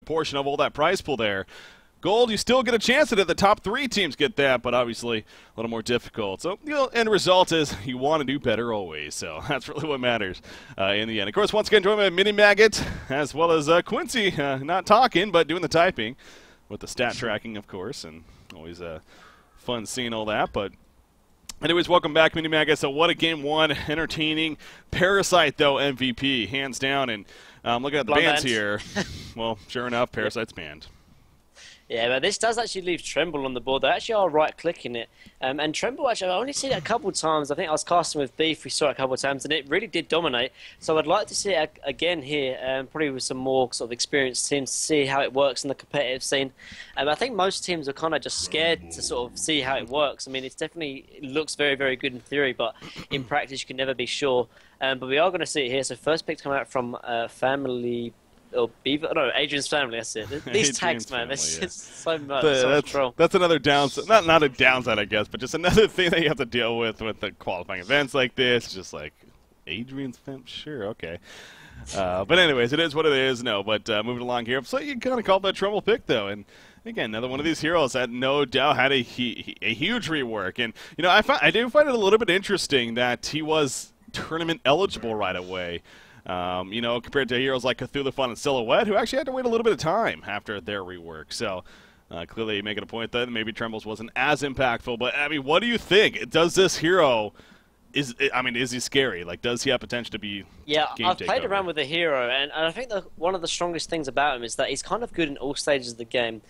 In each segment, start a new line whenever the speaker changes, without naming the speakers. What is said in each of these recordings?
portion of all that prize pool there. Gold, you still get a chance at it. The top 3 teams get that, but obviously a little more difficult. So, end result is you want to do better always. So that's really what matters in the end. Of course, once again, joined by Mini Maggot, as well as Quincy, not talking, but doing the typing with the stat tracking, of course, and always fun seeing all that. But anyways, welcome back, Mini Maggot. So what a game 1, entertaining. Parasite, though, MVP, hands down. And looking at the bans here, well, sure enough, Parasite's banned.
Yeah, but this does actually leave Tremble on the board. They actually are right-clicking it. And Tremble, actually, I've only seen it a couple of times. I think I was casting with Beef, we saw it a couple of times, and it really did dominate. So I'd like to see it again here, probably with some more sort of experienced teams to see how it works in the competitive scene. I think most teams are kind of just scared to sort of see how it works. I mean, it looks very, very good in theory, but in practice you can never be sure. But we are going to see it here. So first pick coming out from Family... or Beaver, no, Adrian's family. That's it. These tags, man, it's just so much troll.
That's another downside. Not a downside, I guess, but just another thing that you have to deal with the qualifying events like this. Just like Adrian's family, sure, okay. But anyways, it is what it is. No, but moving along here, so you kind of called that Tremble pick though, and again, another one of these heroes that no doubt had a huge rework, and I do find it a little bit interesting that he was tournament eligible right away. Compared to heroes like Cthulhu Fun and Silhouette, who actually had to wait a little bit of time after their rework. So, clearly making a point that maybe Trembles wasn't as impactful. But, I mean, what do you think? Does this hero, is he scary? Like, does he have potential to be
I've played around with the hero, and I think one of the strongest things about him is that he's kind of good in all stages of the game.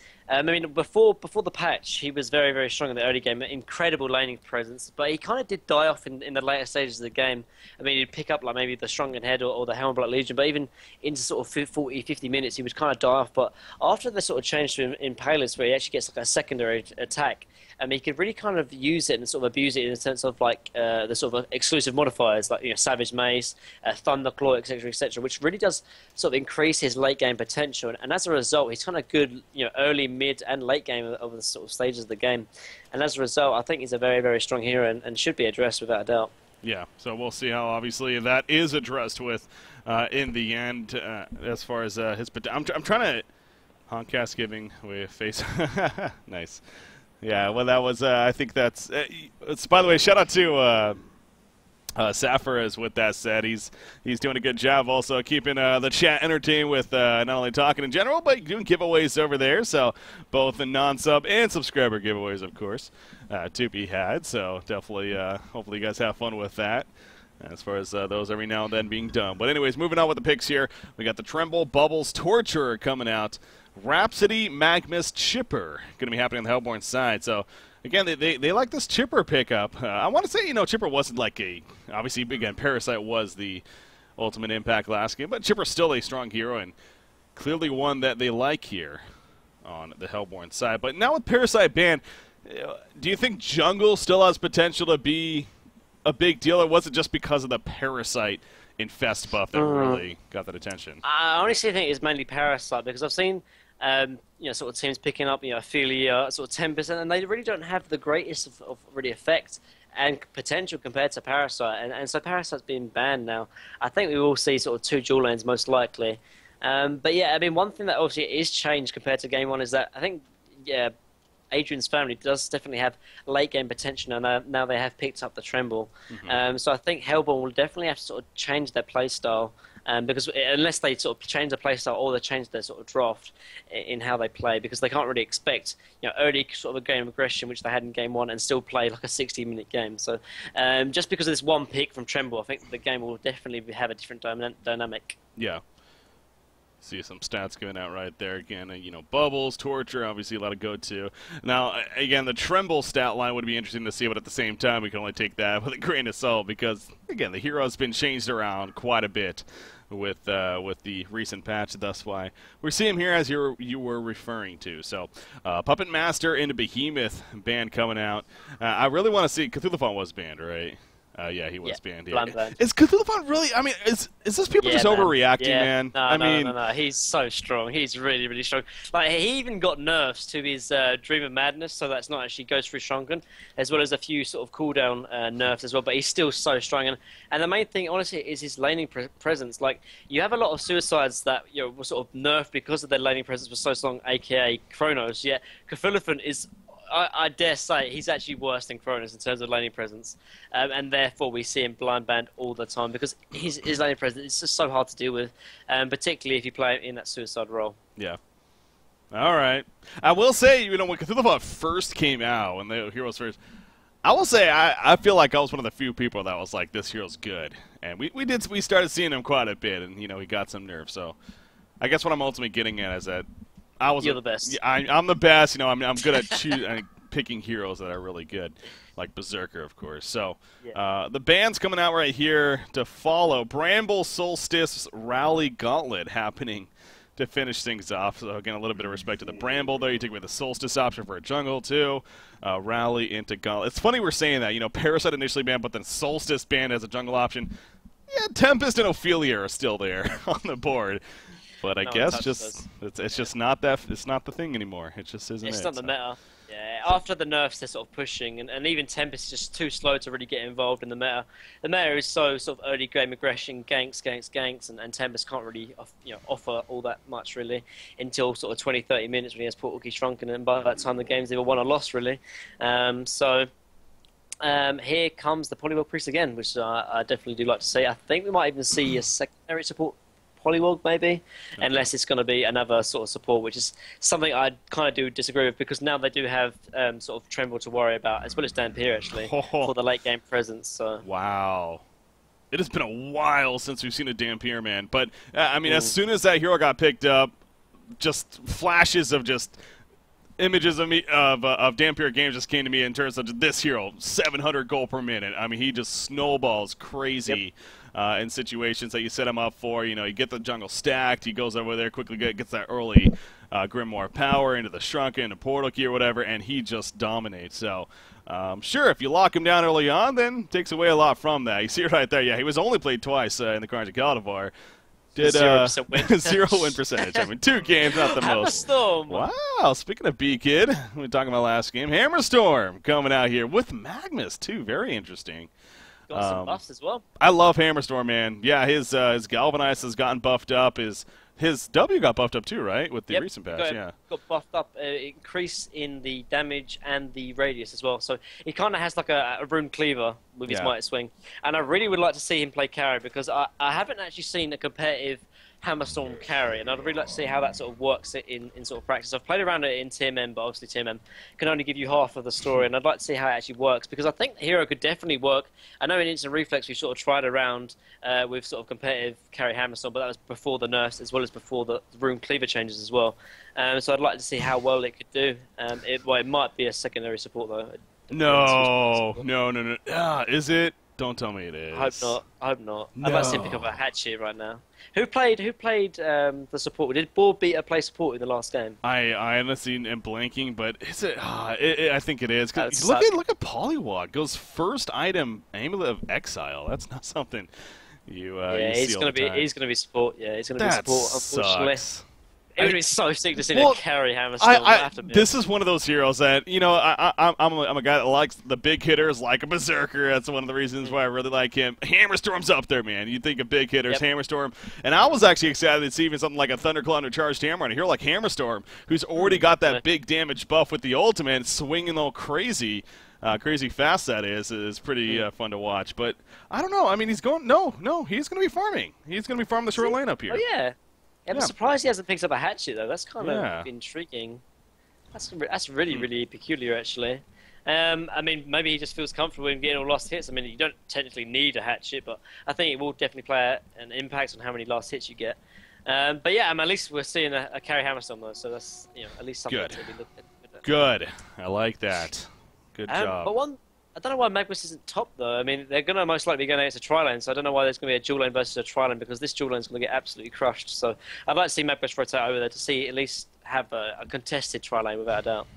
Before the patch, he was very, very strong in the early game, incredible laning presence, but he kind of did die off in the later stages of the game. I mean, he'd pick up like maybe the Strong Head or the Helmblood Legion, but even into sort of 40, 50 minutes, he would kind of die off. But after they sort of changed to Impalers, where he actually gets like a secondary attack, he could really kind of use it and sort of abuse it in the sense of like the sort of exclusive modifiers, like Savage Mace, Thunderclaw, etc., which really does sort of increase his late game potential. And as a result, he's kind of good, early, mid, and late game of the sort of stages of the game. And as a result, I think he's a very, very strong hero and should be addressed without a doubt.
Yeah, so we'll see how obviously that is addressed with in the end as far as his. I'm trying to Honkcast giving away a face. Nice. Yeah, well, that was. I think that's. By the way, shout out to Safaras with that said. He's doing a good job also keeping the chat entertained with not only talking in general, but doing giveaways over there. So both the non-sub and subscriber giveaways, of course, to be had. So definitely, hopefully you guys have fun with that as far as those every now and then being done. But anyways, moving on with the picks here. We got the Tremble, Bubbles, Torturer coming out. Rhapsody, Magmus, Chipper going to be happening on the Hellborn side. So again, they like this Chipper pickup. I want to say, Chipper wasn't like obviously, again, Parasite was the ultimate impact last game, but Chipper's still a strong hero and clearly one that they like here on the Hellborn side. But now with Parasite banned, do you think Jungle still has potential to be a big deal, or was it just because of the Parasite Infest buff that really got that attention?
I honestly think it's mainly Parasite, because I've seen sort of teams picking up, Ophelia, sort of 10%, and they really don't have the greatest of really effect and potential compared to Parasite, and so Parasite's being banned now. I think we will see sort of 2 dual lanes most likely. But yeah, one thing that obviously is changed compared to Game 1 is that I think, Adrian's family does definitely have late game potential, and now they have picked up the Tremble. So I think Hellborn will definitely have to sort of change their playstyle, because unless they sort of change their playstyle or they change their sort of draft in how they play, because they can't really expect early sort of a game aggression which they had in Game 1 and still play like a 60-minute game. So just because of this one pick from Tremble, I think the game will definitely have a different dynamic.
Yeah. See some stats going out right there. Again, Bubbles, Torture, obviously a lot of go-to. Now, again, the Tremble stat line would be interesting to see, but at the same time, we can only take that with a grain of salt because, again, the hero has been changed around quite a bit with the recent patch. Thus why we see him here as you were referring to. So, Puppet Master into Behemoth band coming out. I really want to see Cthulhu Font was banned, right? Yeah, he was banned.
Blind banned.
Is Cthulhu really? I mean, is this people just overreacting, man?
No,
I mean,
no. He's so strong. He's really, really strong. Like he even got nerfs to his Dream of Madness, so that's not actually goes through shrunken, as well as a few sort of cooldown nerfs as well. But he's still so strong, and the main thing, honestly, is his laning presence. Like you have a lot of suicides that were sort of nerfed because of their laning presence was so strong, aka Chronos. Yet Cthulhu is. I dare say he's actually worse than Cronus in terms of laning presence, and therefore we see him blind banned all the time because his laning presence is just so hard to deal with, particularly if you play in that suicide role.
Yeah. All right. I will say, when Cthulhu first came out, when the heroes first, I will say I feel like I was one of the few people that was like, this hero's good, and we started seeing him quite a bit, and he got some nerfs. So I guess what I'm ultimately getting at is that. You're
the best.
I'm the best. I'm good at picking heroes that are really good, like Berserker, of course. So the band's coming out right here to follow. Bramble Solstice Rally Gauntlet happening to finish things off. So again, a little bit of respect to the Bramble there. You take away the Solstice option for a jungle too. Rally into Gauntlet. It's funny we're saying that. Parasite initially banned, but then Solstice banned as a jungle option. Yeah, Tempest and Ophelia are still there on the board. But I guess it's just not that it's not the thing anymore. It just isn't.
It's not the meta. Yeah, after the nerfs, they're sort of pushing, and even Tempest is just too slow to really get involved in the meta. The meta is so sort of early game aggression, ganks, and Tempest can't really offer all that much really until sort of 20-30 minutes when he has Portal Key Shrunken, and by that time the game's either won or lost really. Here comes the Polywog Priest again, which I definitely do like to see. I think we might even see a secondary support Polywog maybe, unless it's going to be another sort of support, which is something I kind of do disagree with because now they do have sort of Tremble to worry about, as well as Dampier actually, for the late game presence. So.
Wow. It has been a while since we've seen a Dampier, man. But, I mean, as soon as that hero got picked up, just flashes of just images of Dampier games just came to me in terms of this hero, 700 gold per minute. I mean, he just snowballs crazy. Yep. In situations that you set him up for. You get the jungle stacked, he goes over there, quickly gets that early Grimoire power into the Shrunken, into Portal Key or whatever, and he just dominates. So, sure, if you lock him down early on, then takes away a lot from that. You see it right there. Yeah, he was only played twice in the Carnage of Caldivar. Did
0% win.
0 win percentage. I mean, 2 games, not the most.
Hammerstorm.
Wow, speaking of B-Kid, we were talking about last game. Hammerstorm coming out here with Magnus, too. Very interesting.
Got some buffs as well.
I love Hammerstorm, man. Yeah, his Galvanize has gotten buffed up. His W got buffed up too, right? With the recent patch,
got buffed up, increase in the damage and the radius as well. So he kind of has like a rune cleaver with his Mighty Swing. And I really would like to see him play carry because I haven't actually seen a competitive Hammerstorm carry, and I'd really like to see how that sort of works in sort of practice. I've played around it in TMM, but obviously TMM can only give you half of the story, and I'd like to see how it actually works, because I think the hero could definitely work. I know in Instant Reflex we sort of tried around with sort of competitive carry Hammerstorm, but that was before the nerfs as well as before the rune cleaver changes as well. So I'd like to see how well it could do. It might be a secondary support though.
No. Is it? Don't tell me it is.
I hope not. No. I'd like to see him pick up a hatchet right now. Who played the support? Did Board Beater play support in the last game?
I honestly am blanking, but is it? I think it is. Look at Polywog. Goes first item, Amulet of Exile. That's not something you
he's
going to
be support. Yeah, he's going to be support. Unfortunately.
Sucks.
It would be so sick to see him carry Hammerstorm.
This is one of those heroes that, I'm a guy that likes the big hitters, like a Berserker. That's one of the reasons why I really like him. Hammerstorm's up there, man. You think of big hitters, Hammerstorm. And I was actually excited to see even something like a Thundercloud or Charged Hammer on a hero like Hammerstorm, who's already got that big damage buff with the ultimate, swinging all crazy. Crazy fast that is pretty fun to watch. But I don't know. I mean, he's going he's going to be farming. He's going to be farming the short lane up here.
Oh, yeah. I'm surprised he hasn't picked up a hatchet, though. That's kind of intriguing. That's really, really peculiar, actually. I mean, maybe he just feels comfortable in getting all last hits. I mean, you don't technically need a hatchet, but I think it will definitely play an impact on how many last hits you get. But yeah, at least we're seeing a carry Hammerstorm, though, so that's at least something to be looked at.
Good. I like that. Good job.
But I don't know why Magnus isn't top, though. I mean, they're going to most likely be going against a tri-lane, so I don't know why there's going to be a dual lane versus a tri-lane, because this dual lane is going to get absolutely crushed. So I'd like to see Magnus rotate over there to see at least have a contested tri-lane without a doubt.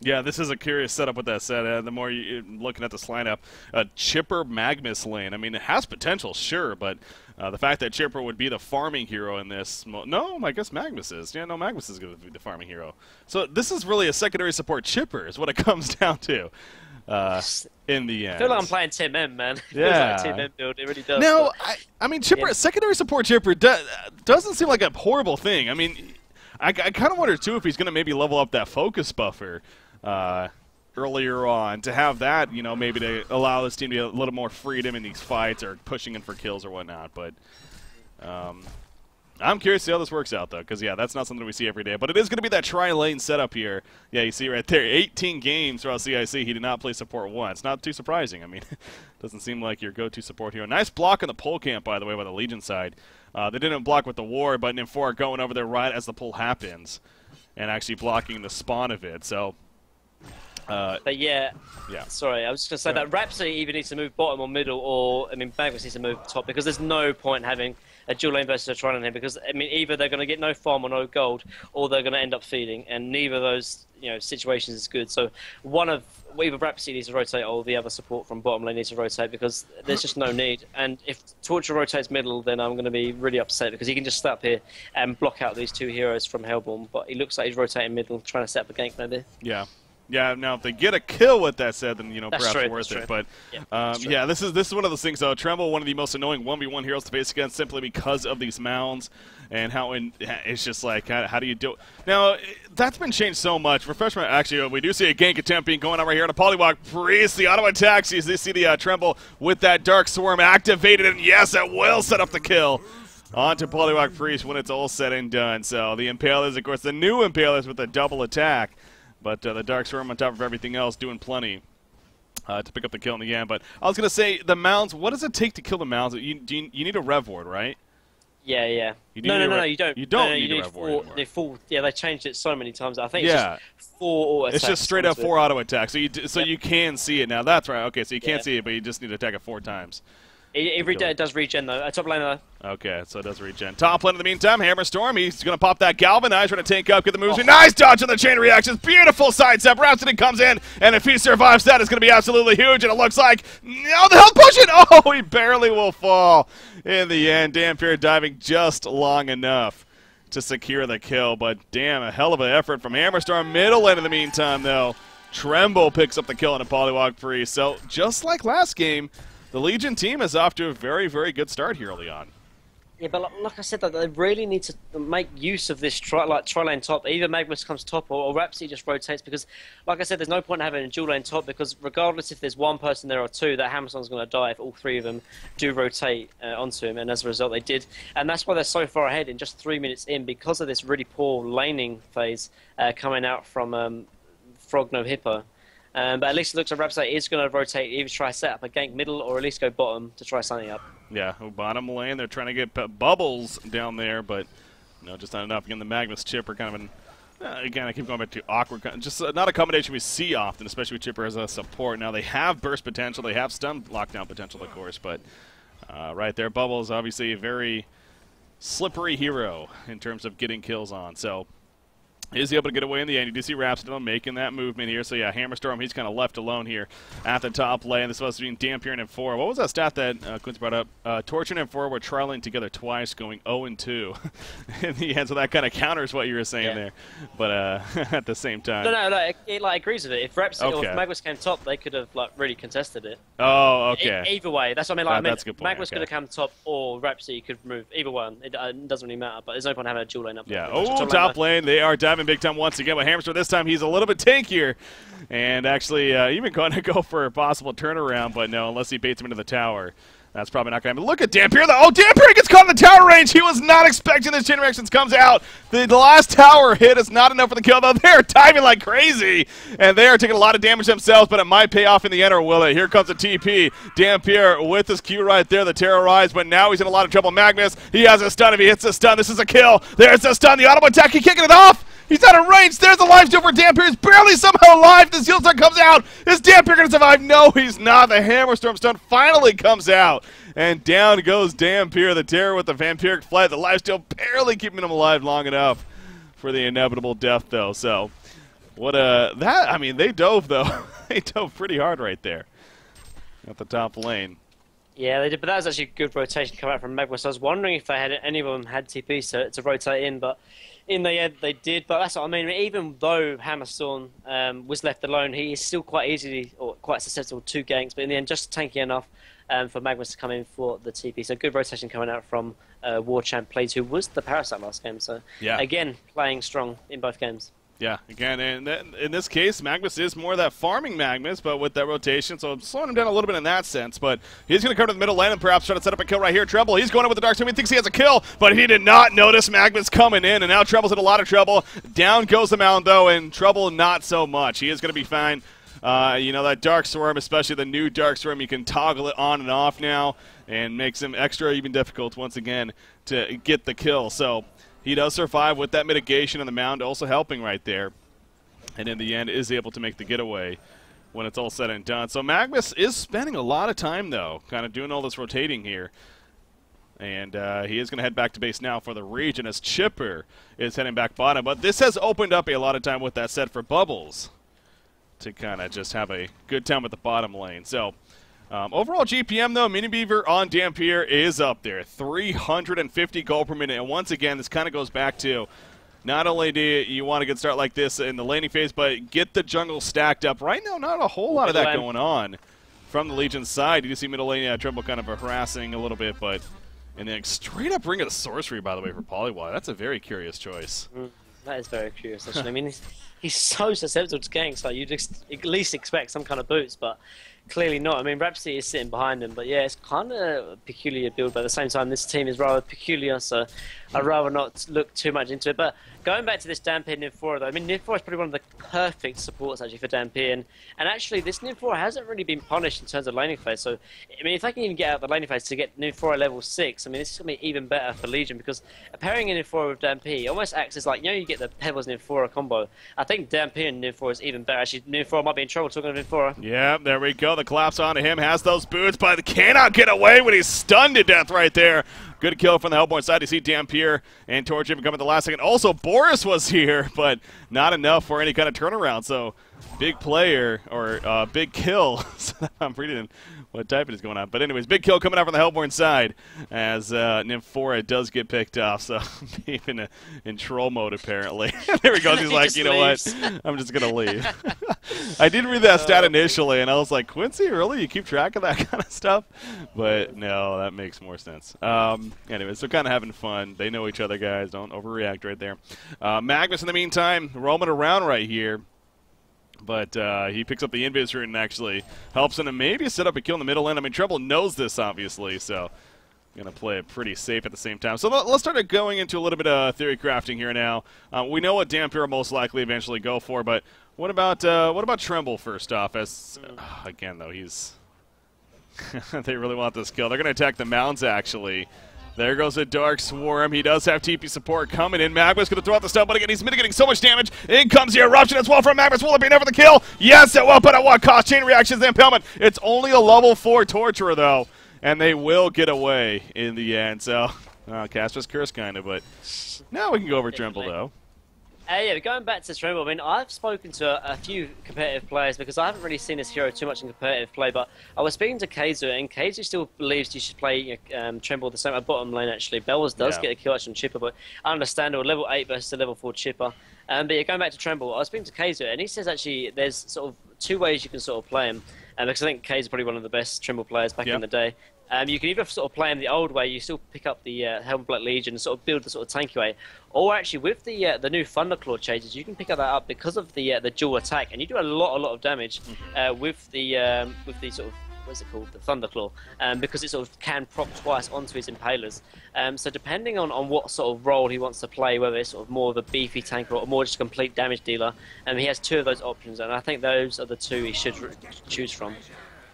Yeah, this is a curious setup with that set. The more you're looking at this lineup, Chipper Magnus lane. I mean, it has potential, sure, but the fact that Chipper would be the farming hero in this, no, I guess Magnus is. Yeah, no, Magnus is going to be the farming hero. So this is really a secondary support Chipper is what it comes down to in the end.
I feel like I'm playing Team M, man. It feels
Yeah.
like a Team M build. It really does.
No, I mean, Chipper,
Yeah.
secondary support Chipper doesn't seem like a horrible thing. I mean, I kind of wonder, too, if he's going to maybe level up that focus buffer earlier on to have that, you know, maybe to allow this team to get a little more freedom in these fights or pushing in for kills or whatnot. But I'm curious to see how this works out, though, because, yeah, that's not something we see every day. But it is going to be that tri-lane setup here. Yeah, you see right there, 18 games throughout CIC. He did not play support once. Not too surprising. I mean, doesn't seem like your go-to support hero. Nice block in the pole camp, by the way, by the Legion side. They didn't block with the war, but N4 going over there right as the pull happens and actually blocking the spawn of it. So,
But yeah, sorry, I was just going to say that Rhapsody either needs to move bottom or middle, or, I mean, Magnus needs to move top, because there's no point having a dual lane versus a tri-lane here, because, I mean, either they're going to get no farm or no gold, or they're going to end up feeding, and neither of those, you know, situations is good. So either Rhapsody needs to rotate, or the other support from bottom lane needs to rotate, because there's just no need. And if Torture rotates middle, then I'm going to be really upset, because he can just stay up here and block out these two heroes from Hellborn, but he looks like he's rotating middle, trying to set up a gank maybe.
yeah. Yeah, now if they get a kill with that said, then, you know,
That's
perhaps
true,
worth
that's
it.
true.
But, yeah, this is one of those things, though. Tremble, one of the most annoying 1v1 heroes to face against simply because of these mounds and how it's just like, how do you do it? Now, that's been changed so much. Refreshment, actually, we do see a gank attempt being going on right here on a polywalk. Priest, the auto attacks. You see the Tremble with that Dark Swarm activated, and yes, it will set up the kill. On to Polywalk Priest when it's all said and done. So the Impalers, of course, the new Impalers with a double attack. But the Dark Swarm on top of everything else doing plenty to pick up the kill in the end. But I was going to say, the mounds, what does it take to kill the mounds? You need a Rev Ward, right?
Yeah. No, you don't.
You don't need
you
a Rev Ward anymore.
They changed it so many times. I think it's just 4 auto attacks.
It's just straight up 4 auto attacks. So you can see it now. That's right. Okay, so you can't see it, but you just need to attack it 4 times.
Every day it does regen, though. Top lane, though.
Okay, so it does regen. Top lane in the meantime, Hammerstorm. He's going to pop that Galvanize, trying to tank up, get the moves. Nice dodge on the chain reactions. Beautiful sidestep. Rhapsody comes in, and if he survives that, it's going to be absolutely huge. And it looks like, no, the health potion. Oh, he barely will fall in the end. Dampier diving just long enough to secure the kill. But damn, a hell of an effort from Hammerstorm. Middle lane in the meantime, though. Tremble picks up the kill on a polywalk free. So just like last game, the Legion team is off to a very, very good start here early on.
Yeah, but like I said, they really need to make use of this tri-lane top. Either Magnus comes top or Rhapsody just rotates, because, like I said, there's no point in having a dual lane top, because regardless if there's one person there or two, that Hammerstorm's going to die if all 3 of them do rotate onto him, and as a result they did. And that's why they're so far ahead in just 3 minutes in, because of this really poor laning phase coming out from Frog No Hippo. But at least it looks like Rhapsody is going to rotate, either try to set up a gank middle or at least go bottom to try something up.
Yeah, bottom lane, they're trying to get bubbles down there, but just not enough. Again, the Magnus Chipper kind of an, again, I keep going back to awkward, just not a combination we see often, especially with Chipper as a support. Now, they have burst potential, they have stun lockdown potential, of course, but right there, Bubbles, obviously a very slippery hero in terms of getting kills on, so is he able to get away in the end? You do see Rhapsody making that movement here. So, yeah, Hammerstorm, he's kind of left alone here at the top lane. This was between Dampier and M4. What was that stat that Quincy brought up? Torture and M4 were trialing together twice, going 0-2 in the end. So that kind of counters what you were saying there. But at the same time.
No, it agrees with it. If Rhapsody or if Magnus came top, they could have really contested it.
Oh, okay.
Either way. That's what I mean.
That's a good point.
Magnus could have come top or Rhapsody could move. Either one. It doesn't really matter. But there's no point having a dual lane up.
Yeah. Top lane. They are diving big time once again with Hammerstorm. This time he's a little bit tankier and actually even going to go for a possible turnaround, but no, unless he baits him into the tower. That's probably not going to happen. Look at Dampier. Oh, Dampier gets caught in the tower range. He was not expecting this. Chain reactions comes out. The last tower hit is not enough for the kill, though. They're diving like crazy, and they are taking a lot of damage themselves, but it might pay off in the end, or will it? Here comes a TP. Dampier with his Q right there, the terrorize, but now he's in a lot of trouble. Magnus, he has a stun. If he hits the stun, this is a kill. There's the stun. The auto attack. He's kicking it off. He's out of range. There's a life steal for Dampier. He's barely somehow alive. The seal stun comes out. Is Dampier going to survive? No, he's not. The Hammerstorm stun finally comes out. And down goes Dampier, the terror with the vampiric flight. The life steal barely keeping him alive long enough for the inevitable death, though. So What that, I mean, they dove, though. They dove pretty hard right there at the top lane.
Yeah, they did, but that was actually a good rotation coming out from Magma. So I was wondering if they had any of them had TP to rotate in, but in the end they did. But that's what I mean. Even though Hammerstorm was left alone, he is still quite easily or quite susceptible to ganks. But in the end, just tanky enough for Magnus to come in for the TP. So good rotation coming out from Warchamp Plays, who was the Parasite last game. So
yeah,
again, playing strong in both games.
Yeah, again, and in this case, Magnus is more that farming Magnus, but with that rotation, so slowing him down a little bit in that sense. But he's going to come to the middle lane and perhaps try to set up a kill right here. Tremble, he's going in with the Dark Tomb. He thinks he has a kill, but he did not notice Magnus coming in, and now Tremble's in a lot of trouble. Down goes the mound, though, and Tremble not so much. He is going to be fine. You know, that Dark Swarm, especially the new Dark Swarm, you can toggle it on and off now, and makes him extra even difficult once again to get the kill. So he does survive with that mitigation, and the mound also helping right there. And in the end is able to make the getaway when it's all said and done. So Magnus is spending a lot of time, though, kind of doing all this rotating here. And he is going to head back to base now for the region as Chipper is heading back bottom. But this has opened up a lot of time with that set for Bubbles to kind of just have a good time with the bottom lane. So overall GPM, though, Mini Beaver on Dampier is up there. 350 gold per minute. And once again, this kind of goes back to not only do you want a good start like this in the laning phase, but get the jungle stacked up. Right now, not a whole lot of that going on from the Legion's side. You can see middle lane, Tremble kind of harassing a little bit, but and then straight up bring a sorcery, by the way, for Polywire. That's a very curious choice.
That is very curious, actually. I mean, he's so susceptible to ganks. Like, you'd at least expect some kind of boots, but clearly not. I mean, Rhapsody is sitting behind him, but yeah, it's kind of a peculiar build, but at the same time, this team is rather peculiar, so I'd rather not look too much into it. But going back to this Dampier Nymphora, though, I mean, Nymphora is probably one of the perfect supports, actually, for Dampier, and actually, this Nymphora hasn't really been punished in terms of laning phase, so, I mean, if they can even get out of the laning phase to get Nymphora level 6, I mean, this is going to be even better for Legion, because pairing a Nymphora with Dampier almost acts as like, you know, you get the Pebbles Nymphora combo. I think Dampier and Nymphora is even better. Actually, Nymphora might be in trouble talking of Nymphora.
Yeah, there we go. The collapse onto him, has those boots, but cannot get away when he's stunned to death right there. Good kill from the Hellborn side. You see Dampier and Torch even come at the last second. Also, Boris was here, but not enough for any kind of turnaround. So, big player, or big kill. I'm reading what typing is going on. But anyways, big kill coming out from the Hellborn side as Nymphora does get picked off. So, even in troll mode, apparently. There he goes. He's like, you know what? I'm just going to leave. I did read that stat initially, and I was like, Quincy, really? You keep track of that kind of stuff? But no, that makes more sense. Anyways, so kind of having fun. They know each other, guys. Don't overreact right there. Magnus, in the meantime, roaming around right here. But he picks up the invis route and actually helps him to maybe set up a kill in the middle end. I mean, Tremble knows this, obviously, so going to play it pretty safe at the same time. So let's start going into a little bit of theory crafting here now. We know what Dampier will most likely eventually go for, but what about Tremble first off? As again, though, he's they really want this kill. They're going to attack the mounds, actually. There goes a Dark Swarm. He does have TP support coming in. Magnus going to throw out the stun, but again, he's mitigating so much damage. In comes the Eruption as well from Magnus. Will it be enough for the kill? Yes, it will, but at what cost? Chain reactions, the impalement. It's only a level 4 Torturer, though, and they will get away in the end. So, Caster's Curse, kind of, but now we can go over Tremble, though.
Yeah, going back to Tremble, I mean, I've spoken to a few competitive players because I haven't really seen this hero too much in competitive play, but I was speaking to Kaiser, and Kaiser still believes you should play Tremble the same at bottom lane, actually. Belwas does get a kill actually on Chipper, but I understand, or level 8 versus a level 4 Chipper. But yeah, going back to Tremble, I was speaking to Kaiser, and he says actually there's sort of 2 ways you can sort of play him, because I think Kaiser's probably one of the best Tremble players back in the day. You can either sort of play him the old way, you still pick up the Helmblack Legion and sort of build the sort of tanky way, or actually with the new Thunderclaw changes, you can pick up that up because of the dual attack, and you do a lot of damage with the sort of, what's it called, the Thunderclaw, because it sort of can proc twice onto his impalers. So depending on what sort of role he wants to play, whether it's sort of more of a beefy tanker or more just a complete damage dealer, he has 2 of those options, and I think those are the 2 he should choose from.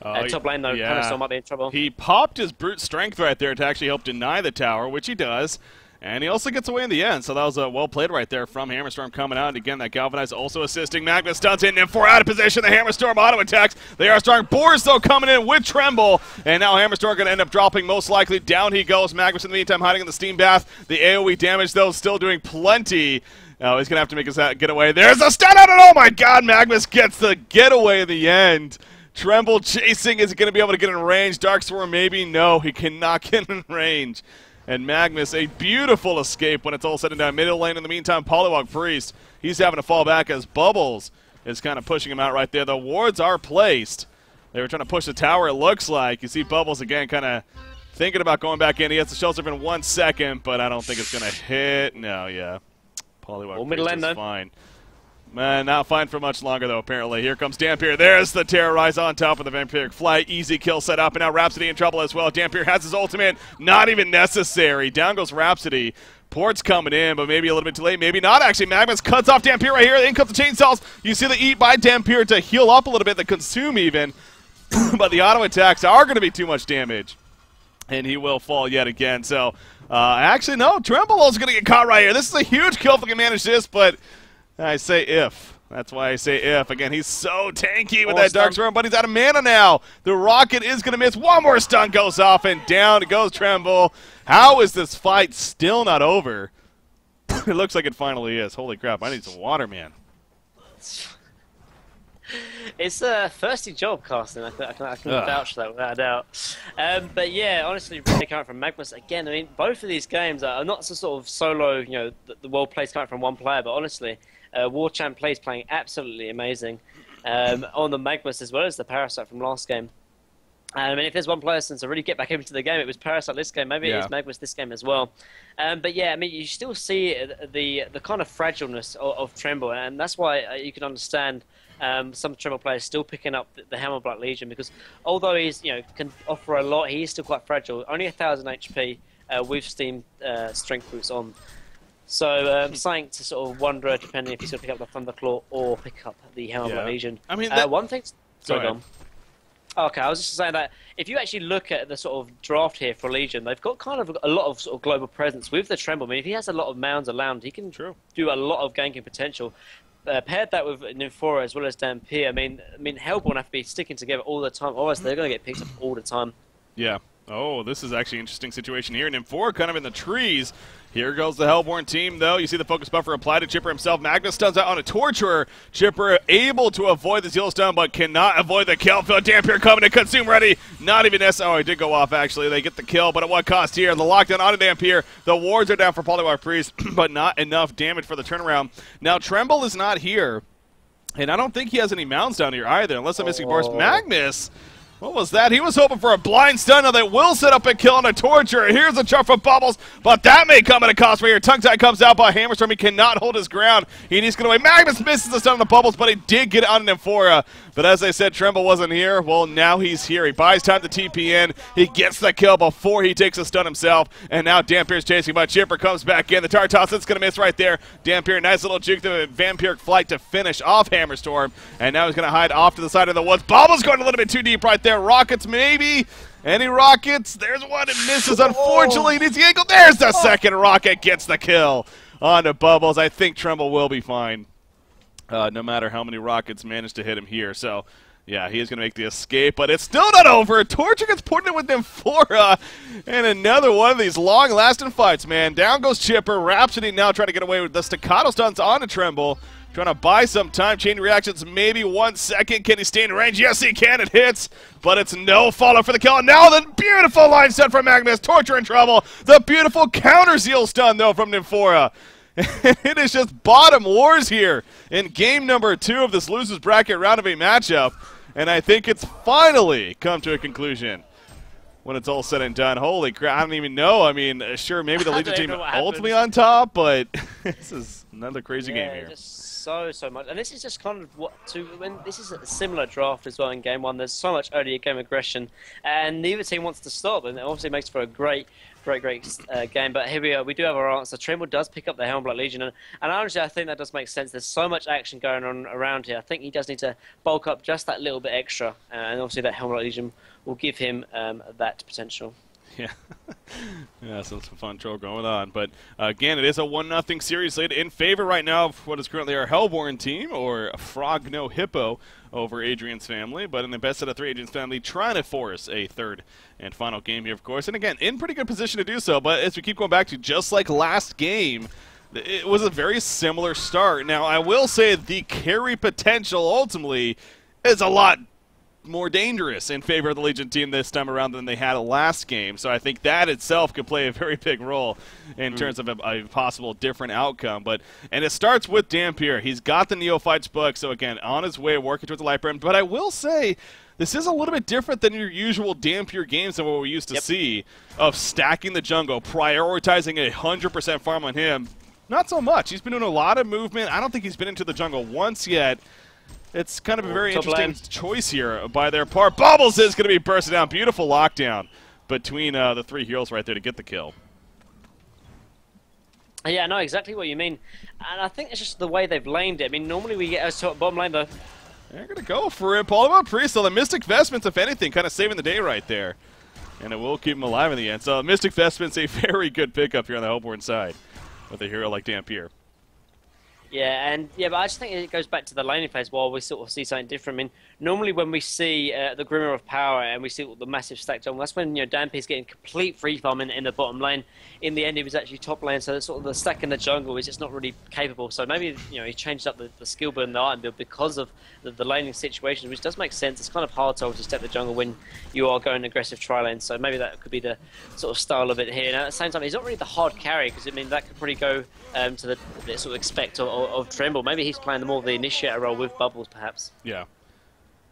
Top lane, though, Hammerstorm might be in trouble.
He popped his brute strength right there to actually help deny the tower, which he does. And he also gets away in the end, so that was well played right there from Hammerstorm coming out. And again, that Galvanize also assisting. Magnus stuns in, and 4 out of position. The Hammerstorm auto attacks. They are strong. Boris, though, coming in with Tremble. And now Hammerstorm going to end up dropping most likely. Down he goes. Magnus in the meantime hiding in the steam bath. The AoE damage, though, still doing plenty Now he's going to have to make his getaway. There's a stun out, and oh my god, Magnus gets the getaway in the end. Tremble chasing. Is he going to be able to get in range? Darkstorm maybe? No, he cannot get in range. And Magnus, a beautiful escape when it's all said and done. Middle lane in the meantime, Polywog Priest. He's having to fall back as Bubbles is kind of pushing him out right there. The wards are placed. They were trying to push the tower, it looks like. You see Bubbles again kind of thinking about going back in. He has to shelter in 1 second, but I don't think it's going to hit. No, yeah. Polywog Priest is fine. Man, not fine for much longer, though, apparently. Here comes Dampier. There's the Terrorize on top of the Vampiric Flight. Easy kill set up, and now Rhapsody in trouble as well. Dampier has his ultimate. Not even necessary. Down goes Rhapsody. Port's coming in, but maybe a little bit too late. Maybe not, actually. Magnus cuts off Dampier right here. In comes the chainsaws. You see the eat by Dampier to heal up a little bit, the consume even. But the auto attacks are going to be too much damage. And he will fall yet again. So, actually, no. Tremble is going to get caught right here. This is a huge kill if we can manage this, but I say if. That's why I say if. Again, he's so tanky with that Darkstorm, but he's out of mana now. The rocket is going to miss. One more stun goes off, and down goes Tremble. How is this fight still not over? It looks like it finally is. Holy crap, I need some water, man.
It's a thirsty job, Carsten. I can vouch for that without a doubt. But yeah, honestly, really coming from Magnus again. I mean, both of these games are not so sort of solo. You know, the world plays coming from one player, but honestly, War Champ plays playing absolutely amazing on the Magnus as well as the Parasite from last game. I mean, if there's one person to really get back into the game, it was Parasite this game. Maybe it is Magnus this game as well. But yeah, I mean, you still see the kind of fragileness of Tremble, and that's why you can understand some Tremble players still picking up the Hammerstorm Legion, because although he's can offer a lot, he is still quite fragile. Only 1,000 HP with Steam strength boots on. So something to sort of wonder, depending if he's going to pick up the Thunderclaw or pick up the Hammerstorm Legion. I mean, one thing. Sorry, go on. Okay, I was just saying that if you actually look at the sort of draft here for Legion, they've got kind of a lot of sort of global presence with the Tremble. I mean, if he has a lot of mounds around, he can do a lot of ganking potential. Paired that with Nymphora as well as Dampier, I mean, Hellborn have to be sticking together all the time, otherwise they're going to get picked up all the time. Yeah.
Oh, this is actually an interesting situation here. Nymphora kind of in the trees. Here goes the Hellborn team, though. You see the focus buffer applied to Chipper himself. Magnus stuns out on a Torturer. Chipper able to avoid the Zeal Stun, but cannot avoid the kill. Phil Dampier coming to consume ready. Not even necessary. Oh, he did go off, actually. They get the kill, but at what cost here? The lockdown on Dampier. The wards are down for Polywog Priest, but not enough damage for the turnaround. Now, Tremble is not here, and I don't think he has any mounds down here either, unless I'm missing bars. Magnus. What was that? He was hoping for a blind stun. Now they will set up a kill on a Torturer. Here's a chuck for Bubbles, but that may come at a cost right here. Tongue-tie comes out by Hammerstorm. He cannot hold his ground. He needs to get away. Magnus misses the stun on the Bubbles, but he did get it on Nymphora. But as I said, Tremble wasn't here. Well, now he's here. He buys time to TP in. He gets the kill before he takes a stun himself. And now Dampier's chasing, but Chipper comes back in. The Tartos, it's going to miss right there. Dampier, nice little juke to the Vampiric Flight to finish off Hammerstorm. And now he's going to hide off to the side of the woods. Bubbles going a little bit too deep right there. Rockets maybe. Any rockets? There's one. It misses, unfortunately. It needs the angle. There's the second rocket. Gets the kill on the Bubbles. I think Tremble will be fine. No matter how many rockets manage to hit him here. So, yeah, he is going to make the escape, but it's still not over. Torture gets put in with Nymphora, and another one of these long-lasting fights, man. Down goes Chipper. Rhapsody now trying to get away with the staccato stunts on a Tremble. Trying to buy some time. Chain reactions, maybe 1 second. Can he stay in range? Yes, he can. It hits, but it's no follow for the kill. And now the beautiful line stun from Magnus. Torture in trouble. The beautiful counter Zeal stun, though, from Nymphora. It is just bottom wars here in game number 2 of this losers bracket round of 8 matchup, and I think it's finally come to a conclusion when it's all said and done. Holy crap, I don't even know. I mean, sure, maybe the Legion team ultimately on top, but this is another crazy game here.
Just so much, and this is just kind of this is a similar draft as well in game 1. There's so much early game aggression, and neither team wants to stop, and it obviously makes for a great game. But here we do have our answer. Tremble does pick up the Hammerstorm Legion, and honestly, I think that does make sense. There's so much action going on around here. I think he does need to bulk up just that little bit extra, and obviously that Hammerstorm Legion will give him that potential.
Yeah, yeah, so some fun troll going on. But again, it is a 1-0 series lead in favor right now of what is currently our Hellborn team, or Frog No Hippo, over Adrian's family. But in the best out of 3, Adrian's family trying to force a third and final game here, of course. And again, in pretty good position to do so. But as we keep going back to just like last game, it was a very similar start. Now, I will say the carry potential ultimately is a lot more dangerous in favor of the Legion team this time around than they had last game. So I think that itself could play a very big role in terms of a possible different outcome. And it starts with Dampier. He's got the Neophytes book, so again, on his way, working towards the Light Brand. But I will say, this is a little bit different than your usual Dampier games than what we used to see of stacking the jungle, prioritizing 100% farm on him. Not so much. He's been doing a lot of movement. I don't think he's been into the jungle once yet. It's kind of a very interesting choice here by their part. Bubbles is going to be bursting down. Beautiful lockdown between the three heroes right there to get the kill.
Yeah, I know exactly what you mean. And I think it's just the way they've laned it. I mean, normally we get a bottom lane, though.
They're going to go for it. Polymon Priest, so the Mystic Vestments, if anything, kind of saving the day right there. And it will keep him alive in the end. So Mystic Vestments, a very good pickup here on the Hellborn side with a hero like Dampier.
Yeah, but I just think it goes back to the laning phase while we sort of see something different. I mean, normally when we see the Grimmer of Power and we see the massive stack jungle, that's when, Dampier's getting complete free farm in the bottom lane. In the end, he was actually top lane, so sort of the stack in the jungle is just not really capable. So maybe, he changed up the skill build and the item build because of the laning situation, which does make sense. It's kind of hard to step the jungle when you are going aggressive tri-lane, so maybe that could be the sort of style of it here. Now, at the same time, he's not really the hard carry, because, that could probably go to the sort of expect of Tremble. Maybe he's playing more of the initiator role with Bubbles, perhaps.
Yeah.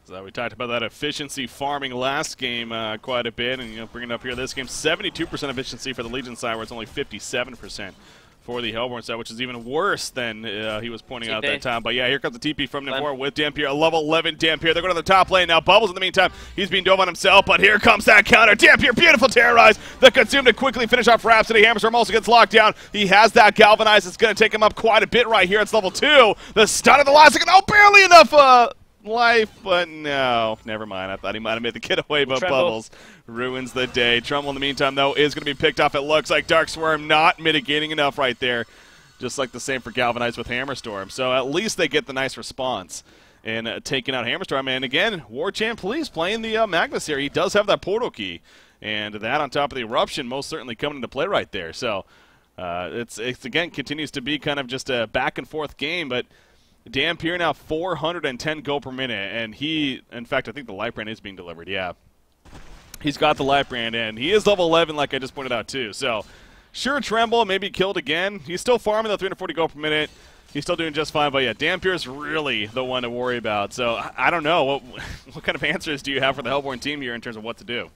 So we talked about that efficiency farming last game quite a bit, and bringing it up here this game, 72% efficiency for the Legion side, where it's only 57% for the Hellborn side, which is even worse than he was pointing out at that time. But yeah, here comes the TP from Namor with Dampier, a level 11 Dampier. They're going to the top lane now. Bubbles in the meantime, he's being dove on himself, but here comes that counter. Dampier, beautiful terrorize. The consume to quickly finish off Rhapsody. Hammerstorm also gets locked down. He has that galvanize. It's going to take him up quite a bit right here. It's level 2. The stun of the last second. Oh, barely enough life, but no. Never mind. I thought he might have made the getaway, but
Tremble
Bubbles ruins the day. Tremble in the meantime, though, is going to be picked off. It looks like Dark Swarm not mitigating enough right there. Just like the same for Galvanize with Hammerstorm. So at least they get the nice response in taking out Hammerstorm. And again, Warchant Police playing the Magnus here. He does have that portal key. And that on top of the Eruption most certainly coming into play right there. So it's again, continues to be kind of just a back and forth game. But Dampier now 410 go per minute. And he, in fact, I think the Light Brand is being delivered. Yeah. He's got the Light Brand, and he is level 11 like I just pointed out too. So sure, Tremble maybe killed again. He's still farming the 340 go per minute. He's still doing just fine, but yeah, Dampier's really the one to worry about. So I don't know. What kind of answers do you have for the Hellborn team here in terms of what to do?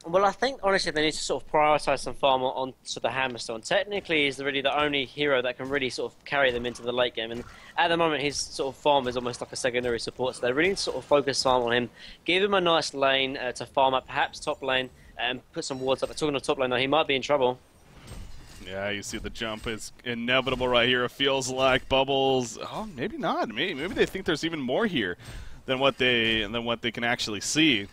Well, I think, honestly, they need to sort of prioritise some farm onto the Hammerstorm. Technically, he's really the only hero that can really sort of carry them into the late game. And at the moment, his sort of farm is almost like a secondary support. So they really need to sort of focus farm on him. Give him a nice lane to farm up, perhaps top lane, and put some wards up. But talking of top lane, though, he might be in trouble.
Yeah, you see the jump is inevitable right here. It feels like Bubbles. Oh, maybe not. Maybe they think there's even more here than what they can actually see.